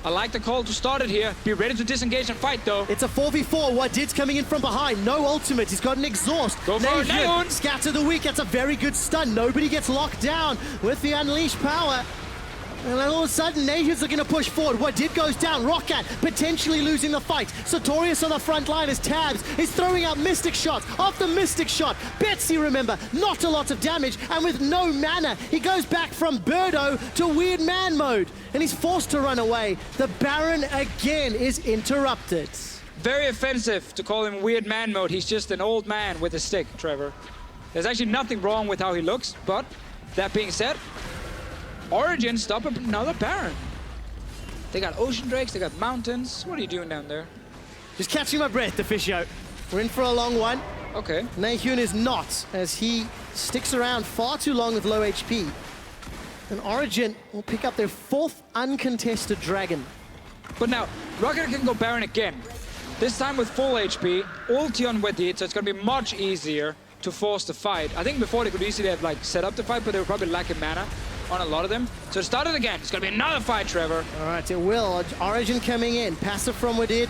I like the call to start it here. Be ready to disengage and fight, though. It's a 4v4. Wadid's coming in from behind. No ultimate. He's got an exhaust. Go for it, Nahun. Scatter the weak. That's a very good stun. Nobody gets locked down with the Unleashed Power. And then all of a sudden, Nahun's looking to push forward. Wadid goes down. ROCCAT potentially losing the fight. Sartorius on the front line as Tabs is throwing out Mystic shots. Off the Mystic shot. Betsy, remember, not a lot of damage. And with no mana, he goes back from Birdo to Weird Man mode. And he's forced to run away. The Baron again is interrupted. Very offensive to call him Weird Man mode. He's just an old man with a stick, Trevor. There's actually nothing wrong with how he looks, but that being said, Origen stop another Baron. They got Ocean Drakes, they got Mountains. What are you doing down there? Just catching my breath, Deficio. We're in for a long one. Okay. Nahun is not, as he sticks around far too long with low HP. And Origen will pick up their 4th uncontested dragon. But now, ROCCAT can go Baron again. This time with full HP, ulti on Wadid, so it's going to be much easier to force the fight. I think before they could easily have like set up the fight, but they were probably lacking mana on a lot of them. So to start it again, it's going to be another fight, Trevor. All right, it will. Origen coming in. Passive from Wadid.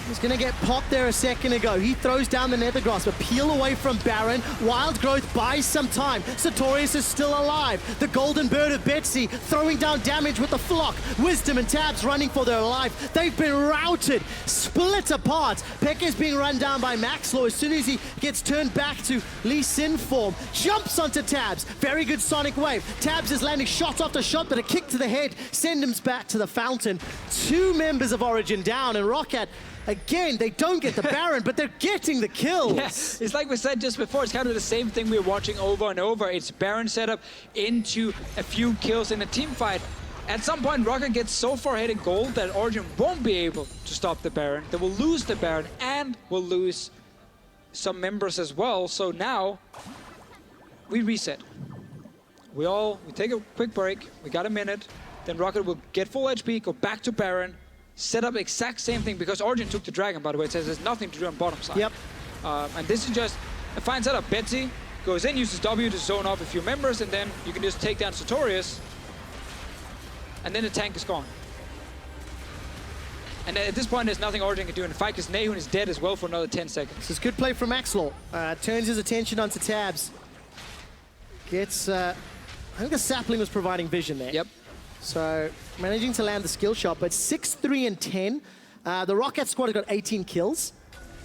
He's going to get popped there a second ago. He throws down the Nether Grasp, but peel away from Baron. Wild Growth buys some time. Sartorius is still alive. The Golden Bird of Betsy throwing down damage with the Flock. Wisdom and Tabs running for their life. They've been routed, split apart. Pekka's being run down by Maxlaw as soon as he gets turned back to Lee Sin form. Jumps onto Tabs. Very good Sonic Wave. Tabs is landing shot after shot, but a kick to the head sends him back to the fountain. 2 members of Origen down, and ROCCAT, again, they don't get the Baron, but they're getting the kills. Yes, it's like we said just before, it's kind of the same thing we're watching over and over. It's Baron setup into a few kills in a team fight. At some point, ROCCAT gets so far ahead in gold that Origen won't be able to stop the Baron. They will lose the Baron and will lose some members as well. So now, we reset. We take a quick break, we got a minute, then ROCCAT will get full HP, go back to Baron, set up exact same thing, because Origen took the dragon, by the way. It says there's nothing to do on bottom side. Yep. And this is just a fine setup. Betsy goes in, uses W to zone off a few members, and then you can just take down Sartorius, and then the tank is gone. And at this point, there's nothing Origen can do in the fight, because Nahun is dead as well for another 10 seconds. This is good play from Maxlaw. Turns his attention onto Tabs. Gets, I think the sapling was providing vision there. Yep. So managing to land the skill shot, but 6, 3, and 10. The ROCCAT squad has got 18 kills.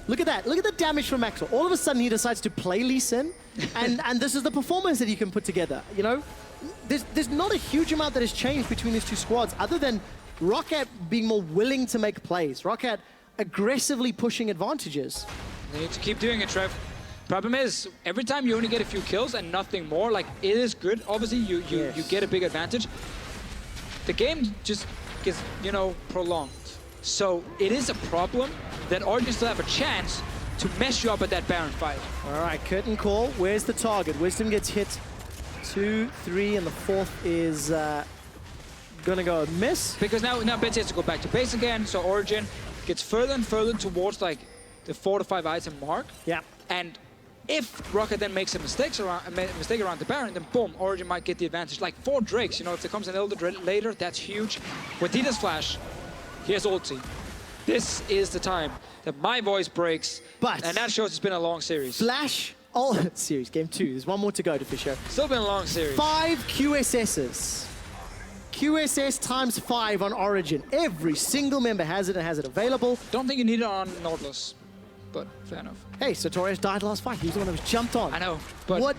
Look at that. Look at the damage from Maxwell. All of a sudden, he decides to play Lee Sin, and this is the performance that he can put together. You know, there's not a huge amount that has changed between these two squads, other than ROCCAT being more willing to make plays. ROCCAT aggressively pushing advantages. They need to keep doing it, Trev. Problem is, every time you only get a few kills and nothing more, like, it is good. Obviously, you get a big advantage. The game just gets, you know, prolonged. So it is a problem that Origen still have a chance to mess you up at that Baron fight. All right, curtain call. Where's the target? Wisdom gets hit 2, 3, and the fourth is gonna go a miss. Because now Betsy has to go back to base again, so Origen gets further and further towards like the 4 to 5 item mark. Yeah. And if ROCCAT then makes a mistake around the Baron, then boom, Origen might get the advantage. Like 4 Drakes, you know, if there comes an Elder later, that's huge. With Tita's flash, here's ulti. This is the time that my voice breaks, and that shows it's been a long series. Flash, series, game 2. There's one more to go to Fisher. Still been a long series. 5 QSSs. QSS times 5 on Origen. Every single member has it and has it available. Don't think you need it on Nautilus, but fair enough. Hey, Sartorius died last fight. He was the one that was jumped on. I know, but...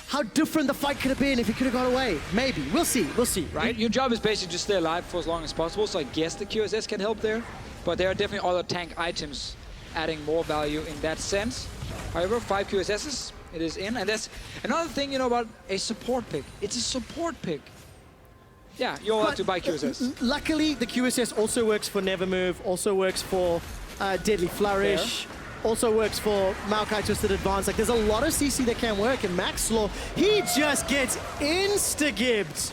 How different the fight could have been if he could have got away. Maybe. We'll see, right? Your job is basically to stay alive for as long as possible, so I guess the QSS can help there. But there are definitely other tank items adding more value in that sense. However, 5 QSSs, it is in. And that's another thing, you know, about a support pick. It's a support pick. Yeah, you all have to buy QSS. Luckily, the QSS also works for Never Move, also works for Deadly Flourish, also works for Maokai Twisted Advance. Like, there's a lot of CC that can work, and Maxlaw, he just gets insta-gibbed.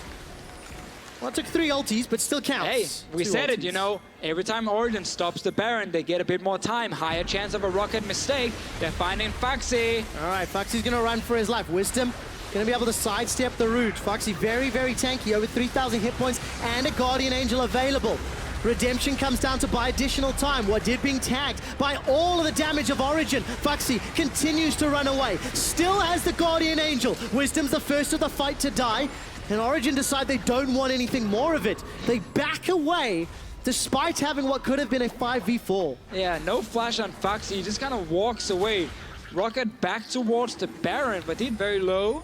Well, it took 3 ultis, but still counts. Hey, we said ultis. it, you know, every time Origen stops the Baron, they get a bit more time, higher chance of a ROCCAT mistake. They're finding Foxy. All right, Foxy's gonna run for his life. Wisdom gonna be able to sidestep the route. Foxy very, very tanky, over 3,000 hit points and a Guardian Angel available. Redemption comes down to buy additional time. Wadid being tagged by all of the damage of Origen. Foxy continues to run away. Still has the Guardian Angel. Wisdom's the first of the fight to die. And Origen decide they don't want anything more of it. They back away despite having what could have been a 5v4. Yeah, no flash on Foxy. He just kind of walks away. ROCCAT back towards the Baron, but he's very low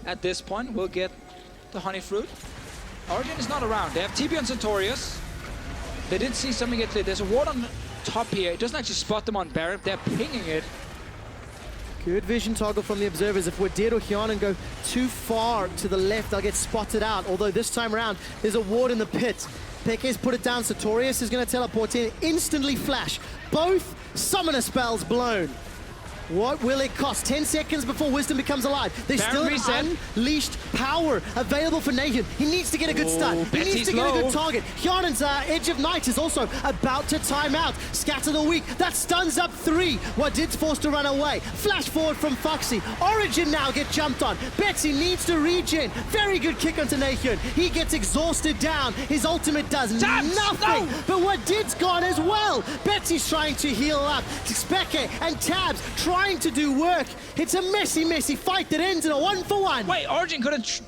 at this point. We'll get the Honey Fruit. Origen is not around. They have TP on Sartorius. They did see something get clear. There's a ward on top here. It doesn't actually spot them on Baron. They're pinging it. Good vision toggle from the observers. If Wadid or Hyanan go too far to the left, they'll get spotted out. Although this time around, there's a ward in the pit. Peke's put it down. Sartorius is going to teleport in, instantly flash. Both summoner spells blown. What will it cost? 10 seconds before Wisdom becomes alive. There's still an unleashed power available for Nathan. He needs to get a good stun. He needs to get a good target. Hyanan's Edge of Night is also about to time out. Scatter the Weak. That stuns up 3. Wadid's forced to run away. Flash forward from Foxy. Origen now get jumped on. Betsy needs to regen. Very good kick onto Nathan. He gets exhausted down. His ultimate does nothing. No. But Wadid's gone as well. Betsy's trying to heal up. Speke and Tabs trying to do work. It's a messy, messy fight that ends in a 1-for-1. Wait, Origen could have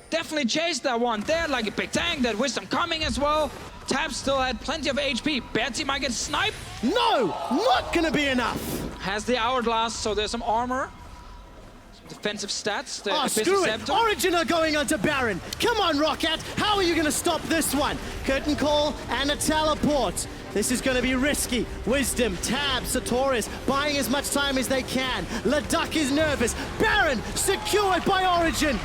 definitely chased that one there, like a big tank. That Wisdom coming as well. Tabs still had plenty of HP. Betsy might get sniped. No, not gonna be enough. Has the Hourglass, so there's some armor. Some defensive stats. Oh, screw it. Origen are going onto Baron. Come on, ROCCAT. How are you gonna stop this one? Curtain call and a teleport. This is going to be risky. Wisdom, Tab, Sartorius buying as much time as they can. Leduc is nervous. Baron secured by Origen.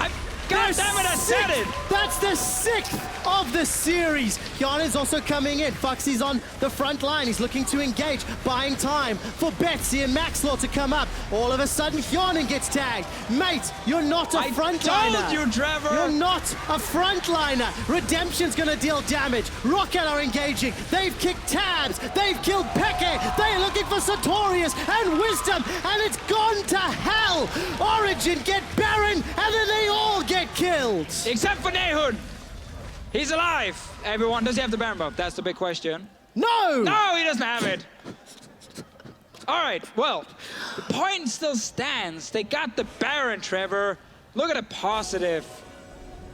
God damn it, I said it! That's the 6th of the series. Hyanan's also coming in. Foxy's on the front line. He's looking to engage, buying time for Betsy and Maxlaw to come up. All of a sudden, Hyanan gets tagged. Mate, you're not a frontliner. I told you, Trevor! You're not a frontliner. Redemption's gonna deal damage. ROCCAT are engaging. They've kicked Tabs. They've killed Peke. They're looking for Sartorius and Wisdom, and it's gone to hell. Origen get Baron, and then they all get killed. Except for Nehun. He's alive. Everyone, does he have the Baron buff? That's the big question. No! No, he doesn't have it. All right, well, the point still stands. They got the Baron, Trevor. Look at the positive.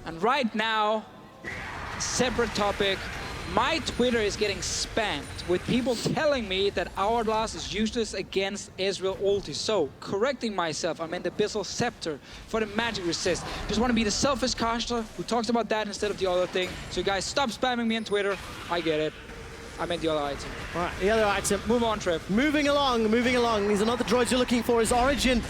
And right now, separate topic, My Twitter is getting spammed with people telling me that Hourglass is useless against Ezreal ulti. So, correcting myself, I meant the Abyssal Scepter for the magic resist. Just want to be the selfish caster who talks about that instead of the other thing. So guys, stop spamming me on Twitter. I get it. I meant the other item. All right, the other item. Move on, Trev. Moving along. These are not the droids you're looking for. Is Origen.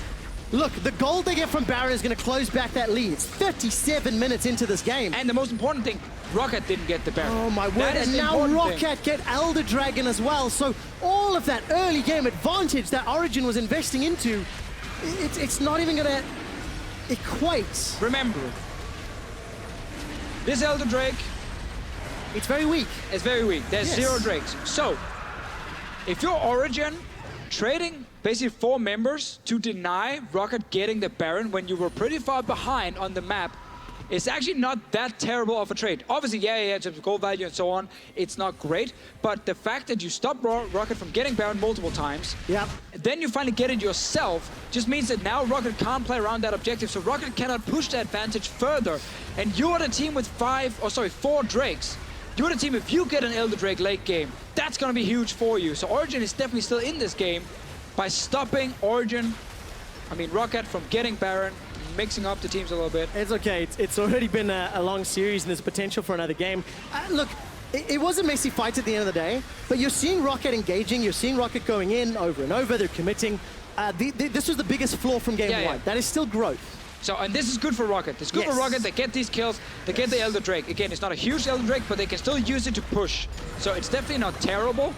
Look, the gold they get from Baron is going to close back that lead. It's 37 minutes into this game. And the most important thing, ROCCAT didn't get the Baron. Oh my word, and now ROCCAT get Elder Dragon as well. So all of that early game advantage that Origen was investing into, it's not even going to equate. Remember, this Elder Drake, it's very weak. It's very weak. There's 0 Drakes. So, if you're Origen, trading basically 4 members to deny ROCCAT getting the Baron when you were pretty far behind on the map, it's actually not that terrible of a trade. Obviously, yeah, in terms of gold value and so on, it's not great. But the fact that you stop ROCCAT from getting Baron multiple times, then you finally get it yourself, just means that now ROCCAT can't play around that objective. So ROCCAT cannot push the advantage further. And you are the team with 4 Drakes. You're the team, if you get an Elder Drake late game, that's going to be huge for you. So Origen is definitely still in this game by stopping ROCCAT from getting Baron, mixing up the teams a little bit. It's okay. It's already been a long series and there's potential for another game. Look, it was a messy fight at the end of the day, but you're seeing ROCCAT engaging, you're seeing ROCCAT going in over and over, they're committing. This was the biggest flaw from game one. That is still growth. So, and this is good for ROCCAT. It's good for ROCCAT. They get these kills. They get the Elder Drake. Again, it's not a huge Elder Drake, but they can still use it to push. So it's definitely not terrible.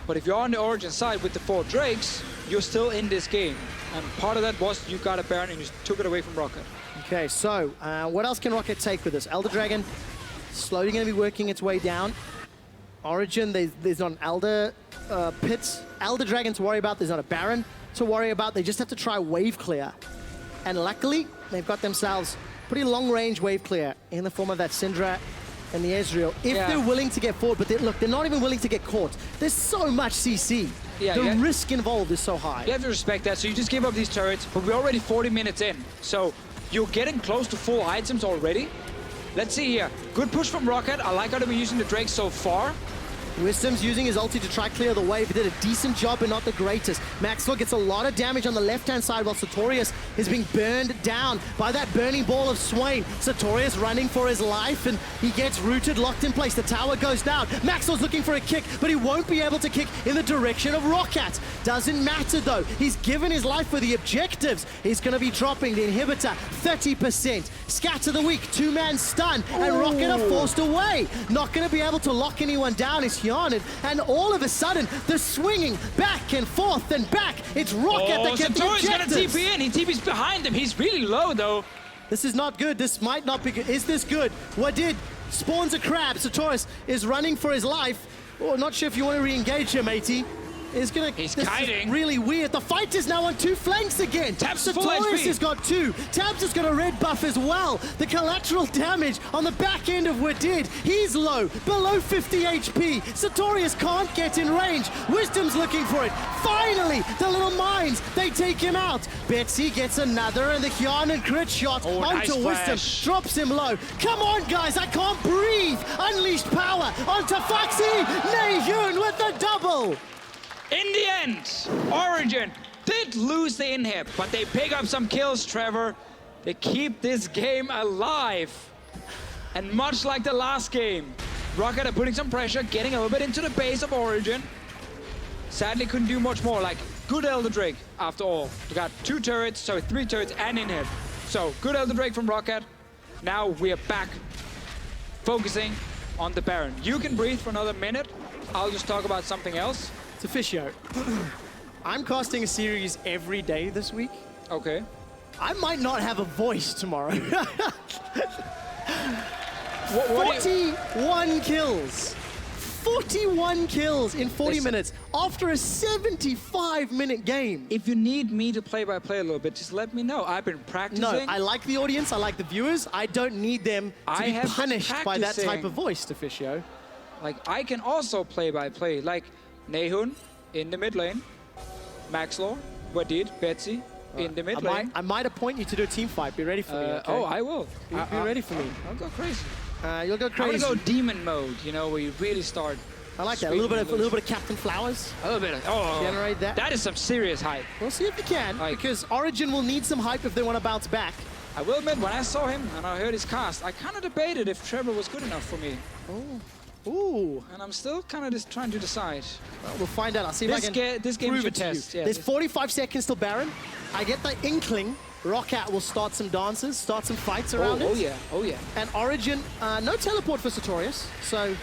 But if you're on the Origen side with the 4 Drakes, you're still in this game. And part of that was you got a Baron and you took it away from ROCCAT. Okay, so what else can ROCCAT take with this? Elder Dragon, slowly going to be working its way down. Origen, there's not an Elder Pit. Elder Dragon to worry about. There's not a Baron to worry about. They just have to try wave clear. And luckily, they've got themselves pretty long-range wave clear in the form of that Syndra and the Ezreal. If they're willing to get forward, but they're not even willing to get caught. There's so much CC. The risk involved is so high. You have to respect that. So you just give up these turrets, but we're already 40 minutes in. So you're getting close to full items already. Let's see here. Good push from ROCCAT. I like how they've been using the Drake so far. Wisdom's using his ulti to try clear the wave. He did a decent job, but not the greatest. Maxwell gets a lot of damage on the left-hand side while Sartorius is being burned down by that burning ball of Swain. Sartorius running for his life, and he gets rooted, locked in place. The tower goes down. Maxwell's looking for a kick, but he won't be able to kick in the direction of ROCCAT. Doesn't matter, though. He's given his life for the objectives. He's going to be dropping the inhibitor 30%. Scatter the weak, 2-man stun, and ROCCAT are forced away. Not going to be able to lock anyone down. It's and all of a sudden, they're swinging back and forth and back. It's ROCCAT that gets the objectives. Gonna TP in. He TP's behind him. He's really low, though. This is not good. This might not be good. Is this good? What did? Spawns a crab. Sartorius is running for his life. Oh, not sure if you want to re-engage him, matey. He's kiting. Really weird. The fight is now on 2 flanks again. Sartorius has got 2. Tabs has got a red buff as well. The collateral damage on the back end of Wadid. He's low, below 50 HP. Sartorius can't get in range. Wisdom's looking for it. Finally, the little mines, they take him out. Betsy gets another, and the Hyun and crit shot onto Wisdom. Drops him low. Come on, guys, I can't breathe. Unleashed power onto Foxy. Naehyun with the double. In the end, Origen did lose the inhib, but they pick up some kills, Trevor. They keep this game alive. And much like the last game, ROCCAT are putting some pressure, getting a little bit into the base of Origen. Sadly, couldn't do much more. Like, good Elder Drake, after all. We got 3 turrets and inhib. So, good Elder Drake from ROCCAT. Now we are back, focusing on the Baron. You can breathe for another minute. I'll just talk about something else. Officio, I'm casting a series every day this week. Okay. I might not have a voice tomorrow. 41 kills. 41 kills in 40 minutes after a 75-minute game. If you need me to play-by-play a little bit, just let me know. I've been practicing. No, I like the audience. I like the viewers. I don't need them to be punished by that type of voice, Officio. Like, I can also play-by-play. Like, Naehyun in the mid lane, Maxlor, Wadid, Betsy in the mid lane. I might appoint you to do a team fight. Be ready for me, okay? Oh, I will. Be ready for me. I'll go crazy. You'll go crazy. I'm gonna go demon mode, you know, where you really start. I like that. A little bit of Captain Flowers. A little bit of, oh, generate that. That is some serious hype. We'll see if you can, because Origen will need some hype if they want to bounce back. I will admit, when I saw him and I heard his cast, I kind of debated if Trevor was good enough for me. Oh. Ooh. And I'm still kind of just trying to decide. Well, we'll find out. I'll see if I can this game prove should it to test. you. Yeah, There's 45 seconds till Baron. I get the inkling ROCCAT will start some dances, start some fights around it. Oh yeah, oh yeah. And Origen, no teleport for Sartorius, so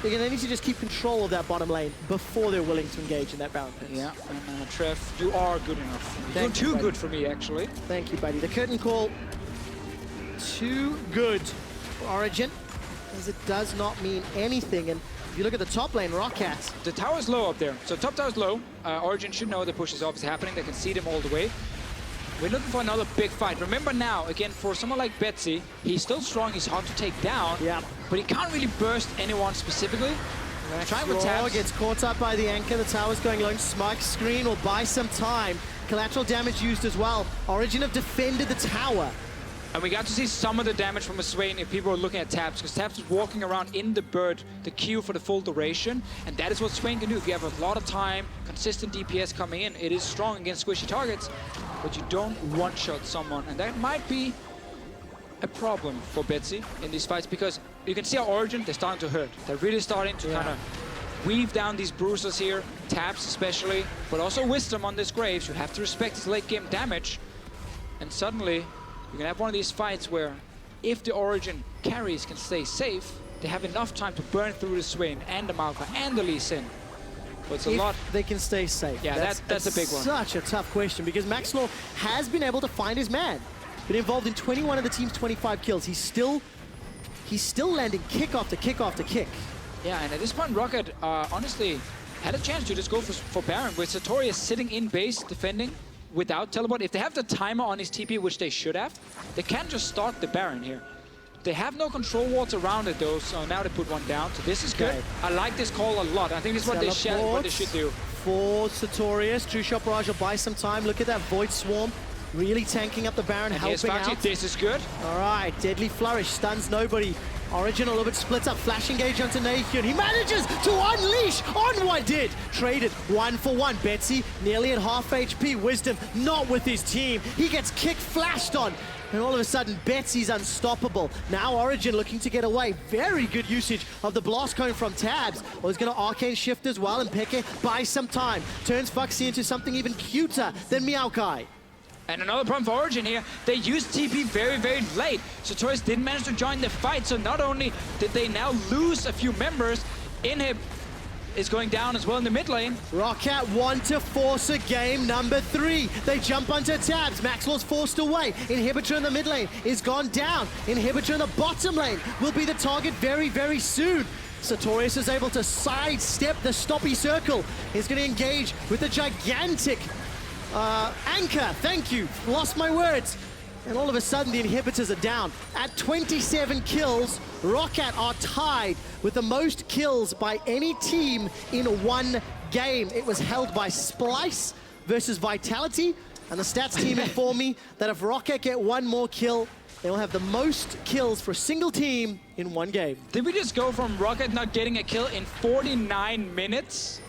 they're going to need to just keep control of that bottom lane before they're willing to engage in that Baron pit. Yeah, and Trev, you are good enough. You're too good for me, actually. Thank you, buddy. The curtain call, too good for Origen, as it does not mean anything. And if you look at the top lane, ROCCAT. The tower's low up there, so top tower's low. Origen should know the push is obviously happening. They can see them all the way. We're looking for another big fight. Remember now, again, for someone like Betsy, he's still strong, he's hard to take down, but he can't really burst anyone specifically. Trying with tabs. Gets caught up by the anchor, the tower's going low. Smite screen will buy some time. Collateral damage used as well. Origen have defended the tower. And we got to see some of the damage from a Swain if people are looking at Tabs, because Tabs is walking around in the bird, the queue for the full duration, and that is what Swain can do. If you have a lot of time, consistent DPS coming in, it is strong against squishy targets, but you don't one-shot someone, and that might be a problem for Betsy in these fights, because you can see our Origen, they're starting to hurt. They're really starting to kind of weave down these bruisers here, Tabs especially, but also Wisdom on this Graves. You have to respect his late game damage, and suddenly you're gonna have one of these fights where if the Origen carries can stay safe, they have enough time to burn through the Swain and the Malphite and the Lee Sin. But it's a lot. They can stay safe. Yeah, that's a big one. Such a tough question, because Maxlaw has been able to find his man. Been involved in 21 of the team's 25 kills. He's still landing kick after kick after kick. Yeah, and at this point, ROCCAT honestly had a chance to just go for Baron, with Sartorius sitting in base defending without teleport. If they have the timer on his TP, which they should have, they can just start the Baron here. They have no control wards around it though, so now they put one down. So this is good. Okay. I like this call a lot. I think this is what they should do. For Sartorius, True Shot Barrage will buy some time. Look at that Void Swarm. Really tanking up the Baron, and helping out. This is good. All right, Deadly Flourish stuns nobody. Origen a little bit splits up, flash engage onto Nathan. He manages to unleash on what did. Traded 1-for-1. Betsy nearly at half HP. Wisdom not with his team. He gets kicked, flashed on. And all of a sudden, Betsy's unstoppable. Now Origen looking to get away. Very good usage of the Blast Cone from Tabs. Well, he's going to Arcane Shift as well, and Peke buys some time. Turns Foxy into something even cuter than Meowkai. And another problem for Origen here, they used TP very, very late. Sartorius didn't manage to join the fight, so not only did they now lose a few members, Inhib is going down as well in the mid lane. ROCCAT want to force a game number 3. They jump onto Tabs. Maxwell's forced away. Inhibitor in the mid lane is gone down. Inhibitor in the bottom lane will be the target very, very soon. Sartorius is able to sidestep the stoppy circle. He's going to engage with a gigantic anchor. Thank you. Lost my words. And all of a sudden, the inhibitors are down. At 27 kills, ROCCAT are tied with the most kills by any team in one game. It was held by Splice versus Vitality, and the stats team inform me that if ROCCAT get one more kill, they will have the most kills for a single team in one game. Did we just go from ROCCAT not getting a kill in 49 minutes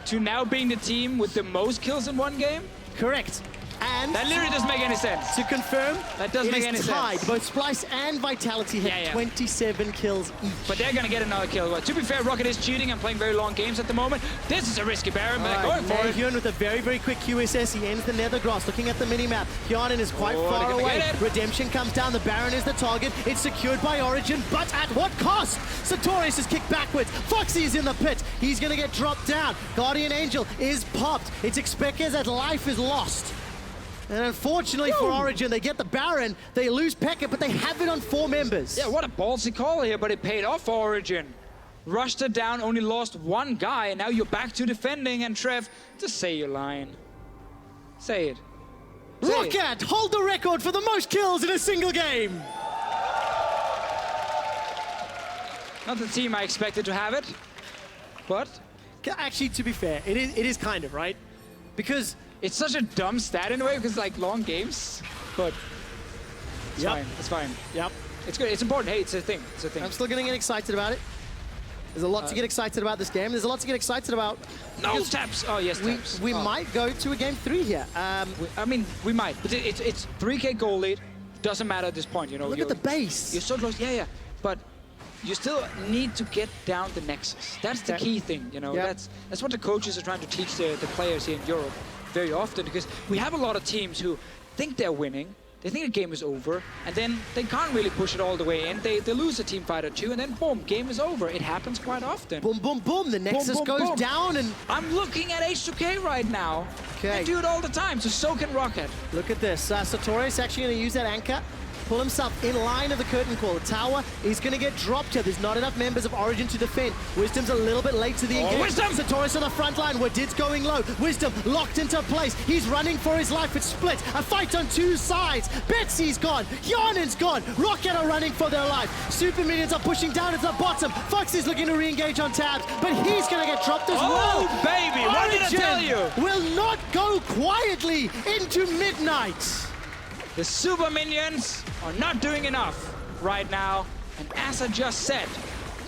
to now being the team with the most kills in one game? Correct. And that literally doesn't make any sense. To confirm, that doesn't make any tied. sense. Both Splice and Vitality have 27 kills each. But they're going to get another kill. Well, to be fair, ROCCAT is cheating and playing very long games at the moment. This is a risky Baron, but they're going for it. Hyun with a very, very quick QSS. He ends the Nethergrass. Looking at the minimap, Hyunin is quite far away. Redemption comes down. The Baron is the target. It's secured by Origen, but at what cost? Sartorius is kicked backwards. Foxy is in the pit. He's going to get dropped down. Guardian Angel is popped. It's expected that life is lost. And unfortunately for Origen, they get the Baron, they lose Pekka, but they have it on 4 members. Yeah, what a ballsy call here, but it paid off for Origen. Rushed it down, only lost one guy, and now you're back to defending, and Trev, just say you're lying. Say it. ROCCAT hold the record for the most kills in a single game. Not the team I expected to have it, but... Actually, to be fair, it is kind of, right? Because... it's such a dumb stat in a way, because like long games, but it's fine. It's fine. Yep. It's good. It's important. Hey, it's a thing. It's a thing. I'm still going to get excited about it. There's a lot to get excited about this game. There's a lot to get excited about. No taps. Oh, yes, taps. We might go to a game 3 here. I mean, we might. But it's 3K goal lead. Doesn't matter at this point, you know. Look at the base. You're so close. Yeah, yeah. But you still need to get down the nexus. That's the key thing, you know. That's what the coaches are trying to teach the players here in Europe very often, because we have a lot of teams who think they're winning. They think the game is over, and then they can't really push it all the way in. They lose a team fight or two, and then boom, game is over. It happens quite often. Boom, boom, boom. The nexus goes down, and I'm looking at H2K right now. They do it all the time, so can ROCCAT. Look at this. Sartorius actually going to use that anchor, pull himself in line of the curtain call. The tower is going to get dropped here. There's not enough members of Origen to defend. Wisdom's a little bit late to the engagement. Wisdom! Sartorius on the front line. Wadid's going low. Wisdom locked into place. He's running for his life. It's split. A fight on 2 sides. Betsy's gone. Yarnen's gone. ROCCAT are running for their life. Super Minions are pushing down at the bottom. Fox is looking to re-engage on tabs, but he's going to get dropped as well. Oh, baby! What did I tell you? Will not go quietly into midnight. The Super Minions are not doing enough right now. And as I just said,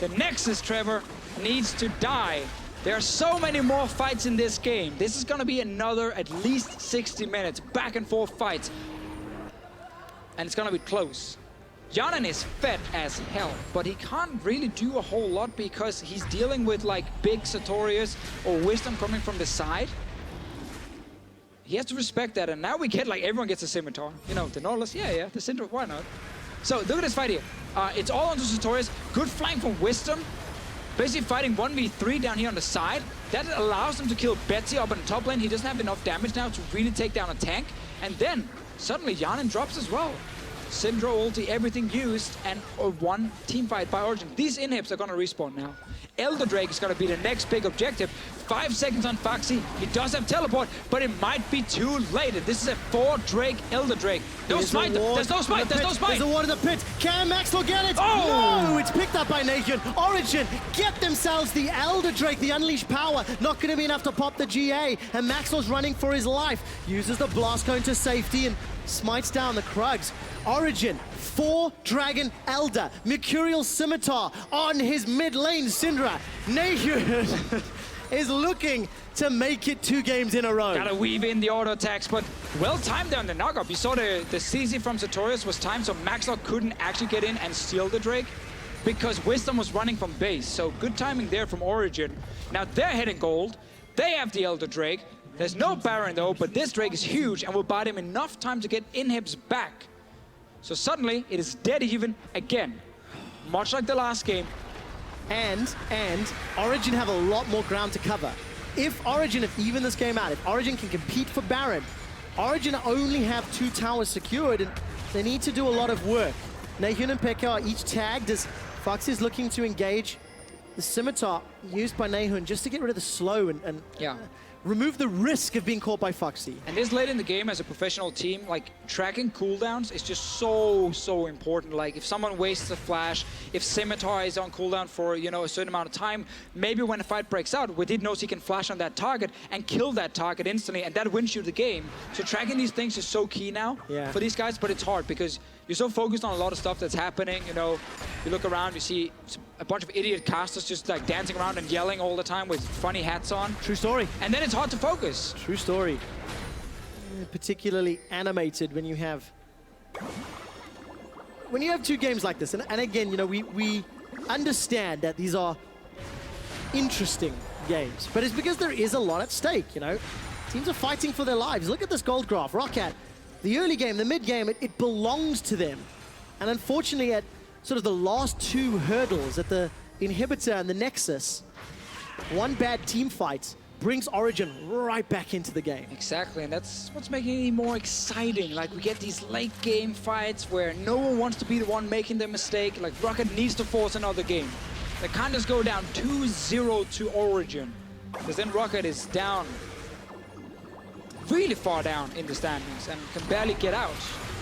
the Nexus, Trevor, needs to die. There are so many more fights in this game. This is going to be another at least 60 minutes, back and forth fights. And it's going to be close. Janen is fed as hell, but he can't really do a whole lot because he's dealing with like big Sartorius or Wisdom coming from the side. He has to respect that, and now we get like everyone gets a scimitar. You know, the Nautilus, yeah, the Cinder, why not? So look at this fight here. It's all onto Sartorius. Good flank from Wisdom. Basically fighting 1v3 down here on the side. That allows him to kill Betsy up in the top lane. He doesn't have enough damage now to really take down a tank. And then suddenly Janen drops as well. Syndra ulti, everything used, and a 1 team fight by Origen. These inhibs are gonna respawn now. Elder Drake is gonna be the next big objective. 5 seconds on Foxy. He does have teleport, but it might be too late. This is a 4 Drake, Elder Drake. No smite. There's no smite. There's no smite. There's a ward in the pit. Can Maxwell get it? Oh! No, it's picked up by Nation. Origen get themselves the Elder Drake, the unleashed power. Not going to be enough to pop the GA, and Maxwell's running for his life. Uses the blast cone to safety and smites down the Krugs. Origen, 4 Dragon Elder, Mercurial Scimitar on his mid lane, Syndra. Nahun is looking to make it 2 games in a row. Gotta weave in the auto attacks, but well timed there on the knockup. You saw the CC from Sartorius was timed, so Maxwell couldn't actually get in and steal the Drake because Wisdom was running from base. So good timing there from Origen. Now they're hitting gold. They have the Elder Drake. There's no Baron though, but this Drake is huge and will buy them enough time to get inhibs back. So suddenly it is dead even again, much like the last game. And Origen have a lot more ground to cover. If Origen have even this game out, if Origen can compete for Baron, Origen only have 2 towers secured, and they need to do a lot of work. Nahun and Pekka are each tagged as Fox is looking to engage the Scimitar used by Nahun just to get rid of the slow and remove the risk of being caught by Foxy. And this late in the game as a professional team, like tracking cooldowns is just so important. Like if someone wastes a flash, if Scimitar is on cooldown for, you know, a certain amount of time, maybe when a fight breaks out, Wadid knows he can flash on that target and kill that target instantly, and that wins you the game. So tracking these things is so key now for these guys, but it's hard because you're so focused on a lot of stuff that's happening. You know, you look around, you see a bunch of idiot casters just like dancing around and yelling all the time with funny hats on. True story. And then it's hard to focus. True story. Particularly animated when you have 2 games like this. And again, you know, we understand that these are interesting games, but it's because there is a lot at stake, you know. Teams are fighting for their lives. Look at this gold graph. ROCCAT, the early game, the mid game, it belongs to them. And unfortunately at sort of the last 2 hurdles, at the inhibitor and the Nexus, 1 bad team fight brings Origen right back into the game. Exactly, and that's what's making it more exciting. Like we get these late game fights where no one wants to be the one making the mistake. Like ROCCAT needs to force another game. They can't just go down 2-0 to Origen, because then ROCCAT is down, really far down in the standings and can barely get out.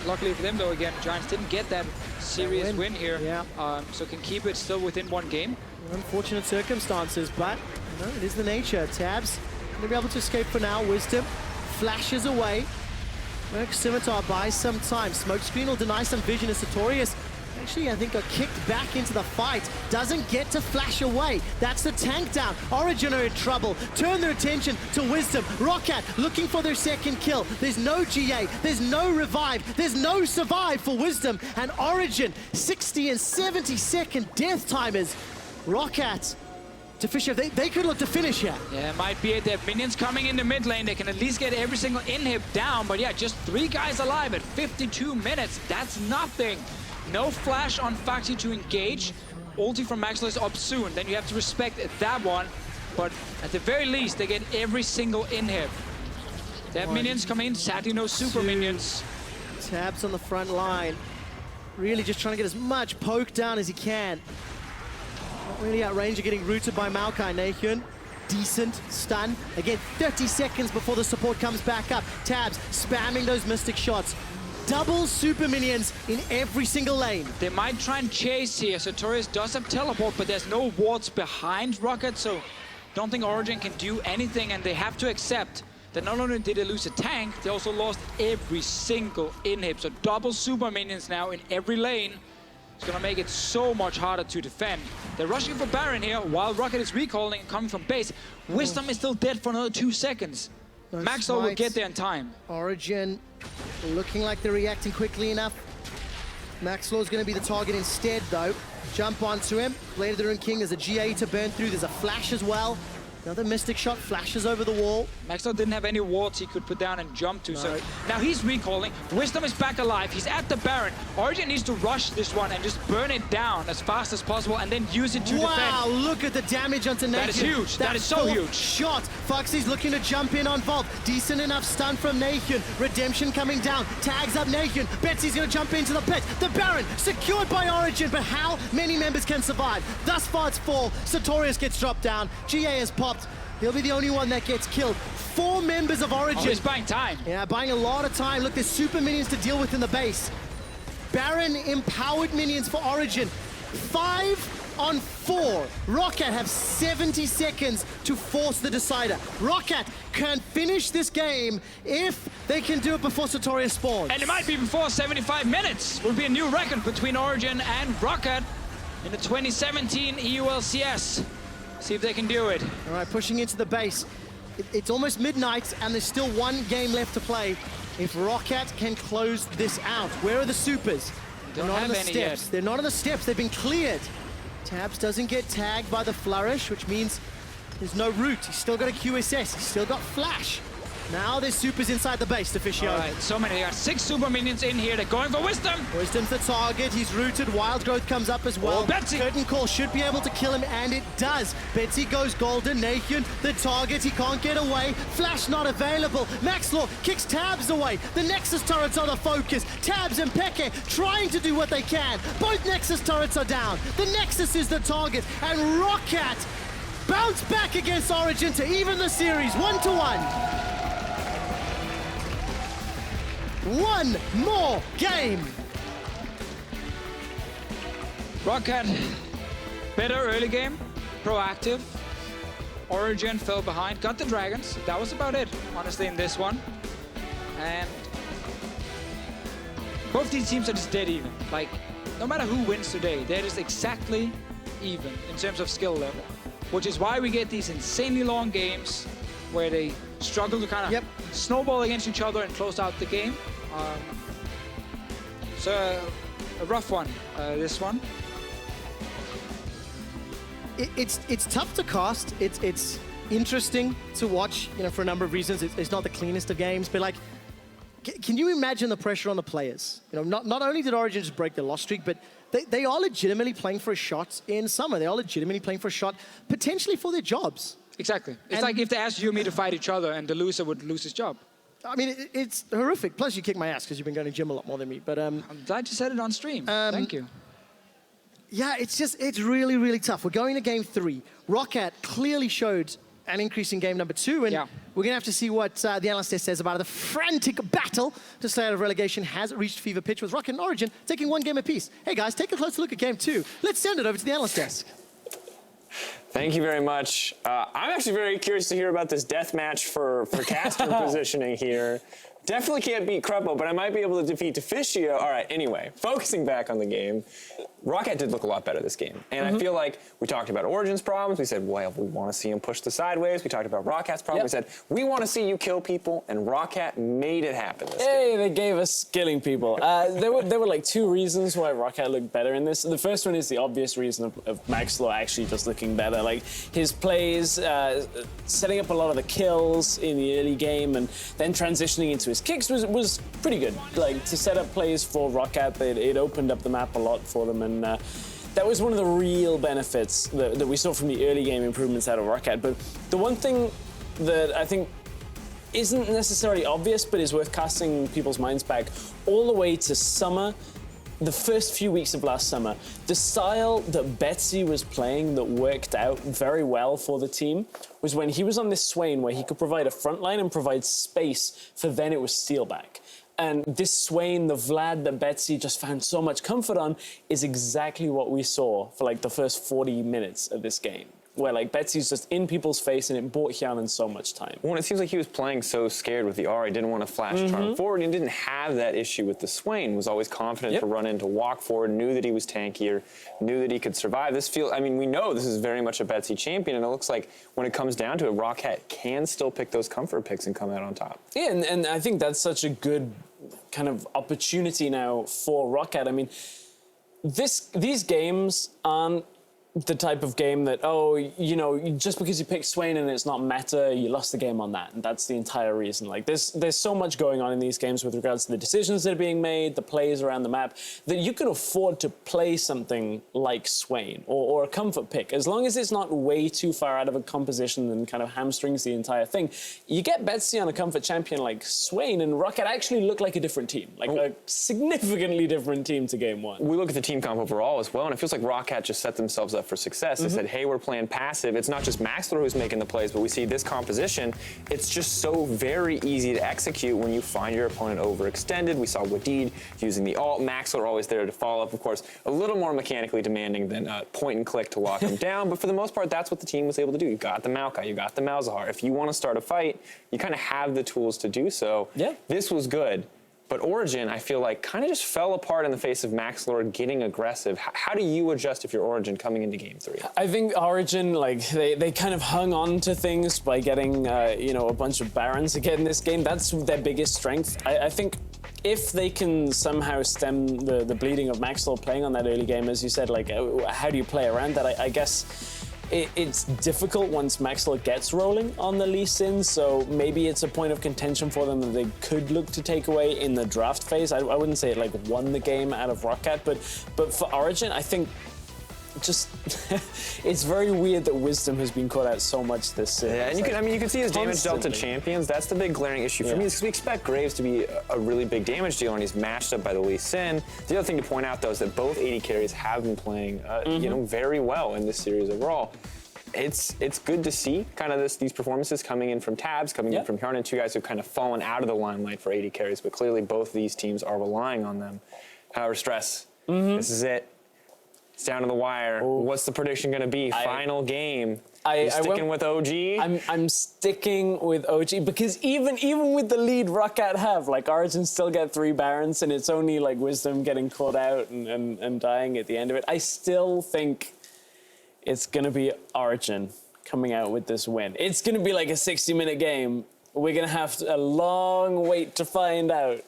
Luckily for them though, again, Giants didn't get that serious win here, so can keep it still within 1 game. Unfortunate circumstances, but you know, it is the nature. Tabs going to be able to escape for now. Wisdom flashes away. Merc Scimitar buys some time. Smokescreen will deny some vision as Sartorius Actually, I think got kicked back into the fight. Doesn't get to flash away. That's the tank down. Origen are in trouble. Turn their attention to Wisdom. ROCCAT looking for their second kill. There's no GA. There's no revive. There's no survive for Wisdom. And Origen, 60 and 70 second death timers. ROCCAT to Fisher, they could look to finish here. Yeah, it might be it. They have minions coming in the mid lane. They can at least get every single inhib down. But yeah, just 3 guys alive at 52 minutes. That's nothing. No flash on Foxy to engage. Ulti from Maxwell is up soon. Then you have to respect that one. But at the very least, they get every single inhib. They have minions coming in. Sadly, no super minions. Tabs on the front line. Really just trying to get as much poke down as he can. Not really out range of getting rooted by Maokai. Nahyun, decent stun. Again, 30 seconds before the support comes back up. Tabs spamming those mystic shots. Double super minions in every single lane. They might try and chase here. Sartorius does have teleport, but there's no wards behind ROCCAT, so don't think Origen can do anything, and they have to accept that not only did they lose a tank, they also lost every single inhib. So double super minions now in every lane. It's gonna make it so much harder to defend. They're rushing for Baron here while ROCCAT is recalling and coming from base. Wisdom is still dead for another 2 seconds. No Maxwell will smites. get there in time. Origen looking like they're reacting quickly enough. Maxwell's gonna be the target instead though. Jump onto him. Blade of the Rune King, there's a GA to burn through, there's a flash as well. Another mystic shot flashes over the wall. Maxwell didn't have any wards he could put down and jump to, so now he's recalling. Wisdom is back alive, he's at the Baron. Origen needs to rush this one and just burn it down as fast as possible and then use it to defend. Wow, look at the damage onto Nahyun. That is huge, that is so huge. Shot, Foxy's looking to jump in on Vault. Decent enough stun from Nahyun. Redemption coming down, tags up Nahyun. Betsy's gonna jump into the pit. The Baron secured by Origen, but how many members can survive? Thus far it's 4, Sartorius gets dropped down, GA is popped. He'll be the only one that gets killed. 4 members of Origen. Oh, he's buying time. Yeah, buying a lot of time. Look, there's super minions to deal with in the base. Baron empowered minions for Origen. 5 on 4. ROCCAT have 70 seconds to force the decider. ROCCAT can finish this game if they can do it before Sartorius spawns. And it might be before 75 minutes. Will be a new record between Origen and ROCCAT in the 2017 EULCS. See if they can do it. All right, pushing into the base. It's almost midnight, and there's still 1 game left to play. If ROCCAT can close this out, where are the supers? They're not on the steps. They're not on the steps. They've been cleared. Tabs doesn't get tagged by the flourish, which means there's no root. He's still got a QSS. He's still got flash. Now there's supers inside the base, Deficio. All right, so many. They got 6 super minions in here. They're going for Wisdom. Wisdom's the target. He's rooted. Wild Growth comes up as well. Oh, Betsy. Curtain Call should be able to kill him, and it does. Betsy goes golden. Nahyun, the target. He can't get away. Flash not available. Maxlaw kicks Tabs away. The Nexus turrets are the focus. Tabs and Peke trying to do what they can. Both Nexus turrets are down. The Nexus is the target, and ROCCAT bounce back against Origen to even the series 1-1. 1 more game. ROCCAT, better early game, proactive. Origen fell behind, got the dragons. That was about it, honestly, in this one. And both these teams are just dead even. Like, no matter who wins today, they're just exactly even in terms of skill level. Which is why we get these insanely long games where they struggle to kind of snowball against each other and close out the game. So a rough one, this one. It's tough to cast. It's interesting to watch, you know, for a number of reasons. It's not the cleanest of games, but like, can you imagine the pressure on the players? You know, not only did Origen just break their loss streak, but they are legitimately playing for a shot in summer. They are legitimately playing for a shot, potentially for their jobs. Exactly. It's like if they asked you and me to fight each other and the loser would lose his job. I mean, it's horrific. Plus, you kick my ass because you've been going to gym a lot more than me. But I'm glad you said it on stream. Thank you. Yeah, it's really, really tough. We're going to game 3. ROCCAT clearly showed an increase in game number 2, and we're going to have to see what the analyst test says about it. The frantic battle to stay out of relegation has reached fever pitch with ROCCAT and Origen taking 1 game apiece. Hey guys, take a closer look at game 2. Let's send it over to the analyst desk. Thank you very much. I'm actually very curious to hear about this death match for caster positioning here. Definitely can't beat Kruppo, but I might be able to defeat Deficio. All right, anyway, focusing back on the game, ROCCAT did look a lot better this game. And I feel like we talked about Origen's problems. We said, well, we want to see him push the sideways. We talked about ROCCAT's problem. We said, we want to see you kill people, and ROCCAT made it happen this game. They gave us killing people. There were like two reasons why ROCCAT looked better in this. The first one is the obvious reason of Maxlor actually just looking better. Like his plays, setting up a lot of the kills in the early game, and then transitioning into his kicks was pretty good. Like to set up plays for ROCCAT, it opened up the map a lot for them, and that was one of the real benefits that we saw from the early game improvements out of ROCCAT. But the one thing that I think isn't necessarily obvious, but is worth casting people's minds back all the way to summer, the first few weeks of last summer, the style that Betsy was playing that worked out very well for the team was when he was on this Swain where he could provide a front line and provide space for then it was steal back. And this Swain, the Vlad that Betsy just found so much comfort on, is exactly what we saw for like the first 40 minutes of this game, where like Betsy's just in people's face and it bought Hyanan so much time. Well, it seems like he was playing so scared with the R, he didn't want to flash charm forward, and didn't have that issue with the Swain. Was always confident to run in, to walk forward, knew that he was tankier, knew that he could survive. I mean, we know this is very much a Betsy champion, and it looks like when it comes down to it, ROCCAT can still pick those comfort picks and come out on top. Yeah, and I think that's such a good kind of opportunity now for ROCCAT. I mean, these games aren't the type of game that, oh, you know, just because you picked Swain and it's not meta, you lost the game on that, and that's the entire reason. Like, there's so much going on in these games with regards to the decisions that are being made, the plays around the map, that you can afford to play something like Swain or a comfort pick, as long as it's not way too far out of a composition and kind of hamstrings the entire thing. You get Betsy on a comfort champion like Swain, and ROCCAT actually look like a different team, like a significantly different team to game one. We look at the team comp overall as well, and it feels like ROCCAT just set themselves up for success. They said, hey, we're playing passive. It's not just Maxlor who's making the plays, but we see this composition. It's just so very easy to execute when you find your opponent overextended. We saw Wadid using the ult. Maxlor always there to follow up. Of course, a little more mechanically demanding than point and click to lock him down, but for the most part, that's what the team was able to do. You got the Maokai, you got the Malzahar. If you want to start a fight, you kind of have the tools to do so. Yeah. This was good. But Origen, I feel like, kind of just fell apart in the face of Maxlor getting aggressive. How do you adjust if you're Origen coming into Game 3? I think Origen, like, they kind of hung on to things by getting, you know, a bunch of Barons again in this game. That's their biggest strength. I think if they can somehow stem the bleeding of Maxlor playing on that early game, as you said, like, how do you play around that? I guess it's difficult once Maxlor gets rolling on the Lee Sin, so maybe it's a point of contention for them that they could look to take away in the draft phase. I wouldn't say it like won the game out of ROCCAT, but for Origen, I think just it's very weird that Wisdom has been caught out so much this series. Yeah, and you can see his damage dealt to champions. That's the big glaring issue for me, is because we expect Graves to be a really big damage dealer, and he's matched up by the Lee Sin. The other thing to point out, though, is that both AD carries have been playing, you know, very well in this series overall. It's good to see kind of these performances coming in from Tabs, coming in from Hyanan, two guys who've kind of fallen out of the limelight for AD carries, but clearly both of these teams are relying on them. However, Stress, this is it. It's down to the wire. Ooh. What's the prediction going to be? Final game. You sticking with OG? I'm sticking with OG because even with the lead ROCCAT have, like, Origen still get 3 Barons and it's only like Wisdom getting caught out and dying at the end of it. I still think it's going to be Origen coming out with this win. It's going to be like a 60-minute game. We're going to have a long wait to find out.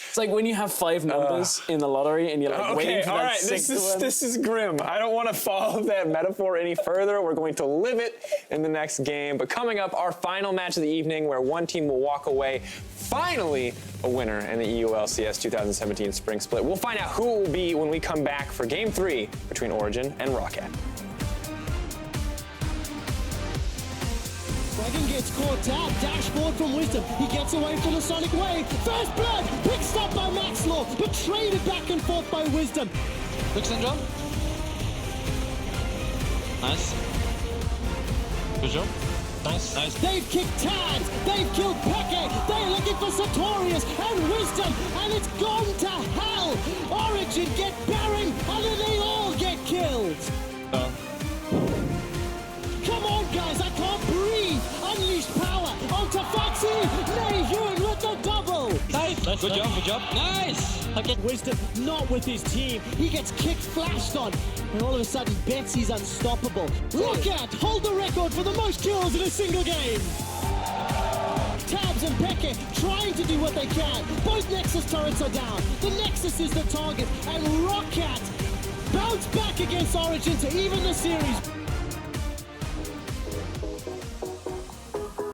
It's like when you have 5 numbers in the lottery and you're like waiting for that 6th one. This is grim. I don't want to follow that metaphor any further. We're going to live it in the next game. But coming up, our final match of the evening, where one team will walk away finally a winner in the EULCS 2017 Spring Split. We'll find out who it will be when we come back for Game 3 between Origen and ROCCAT. Dragon gets caught out, dash forward from Wisdom. He gets away from the Sonic Wave. First blood, picked up by Maxlor, but traded back and forth by Wisdom. Quick send job. Nice. Good job. Nice. They've kicked Tabs, they've killed Peke, they're looking for Sartorius and Wisdom, and it's gone to hell. Origen get Baron, and then they all get killed. Come on, guys, I can't breathe. Unleash power onto Foxy. Nay, Ewan with the double. Nice. Good job. Good job. Nice. Okay. Wisdom not with his team. He gets kicked, flashed on, and all of a sudden bets he's unstoppable. ROCCAT hold the record for the most kills in a single game. Tabs and Peke trying to do what they can. Both Nexus turrets are down. The Nexus is the target, and ROCCAT bounce back against Origen to even the series.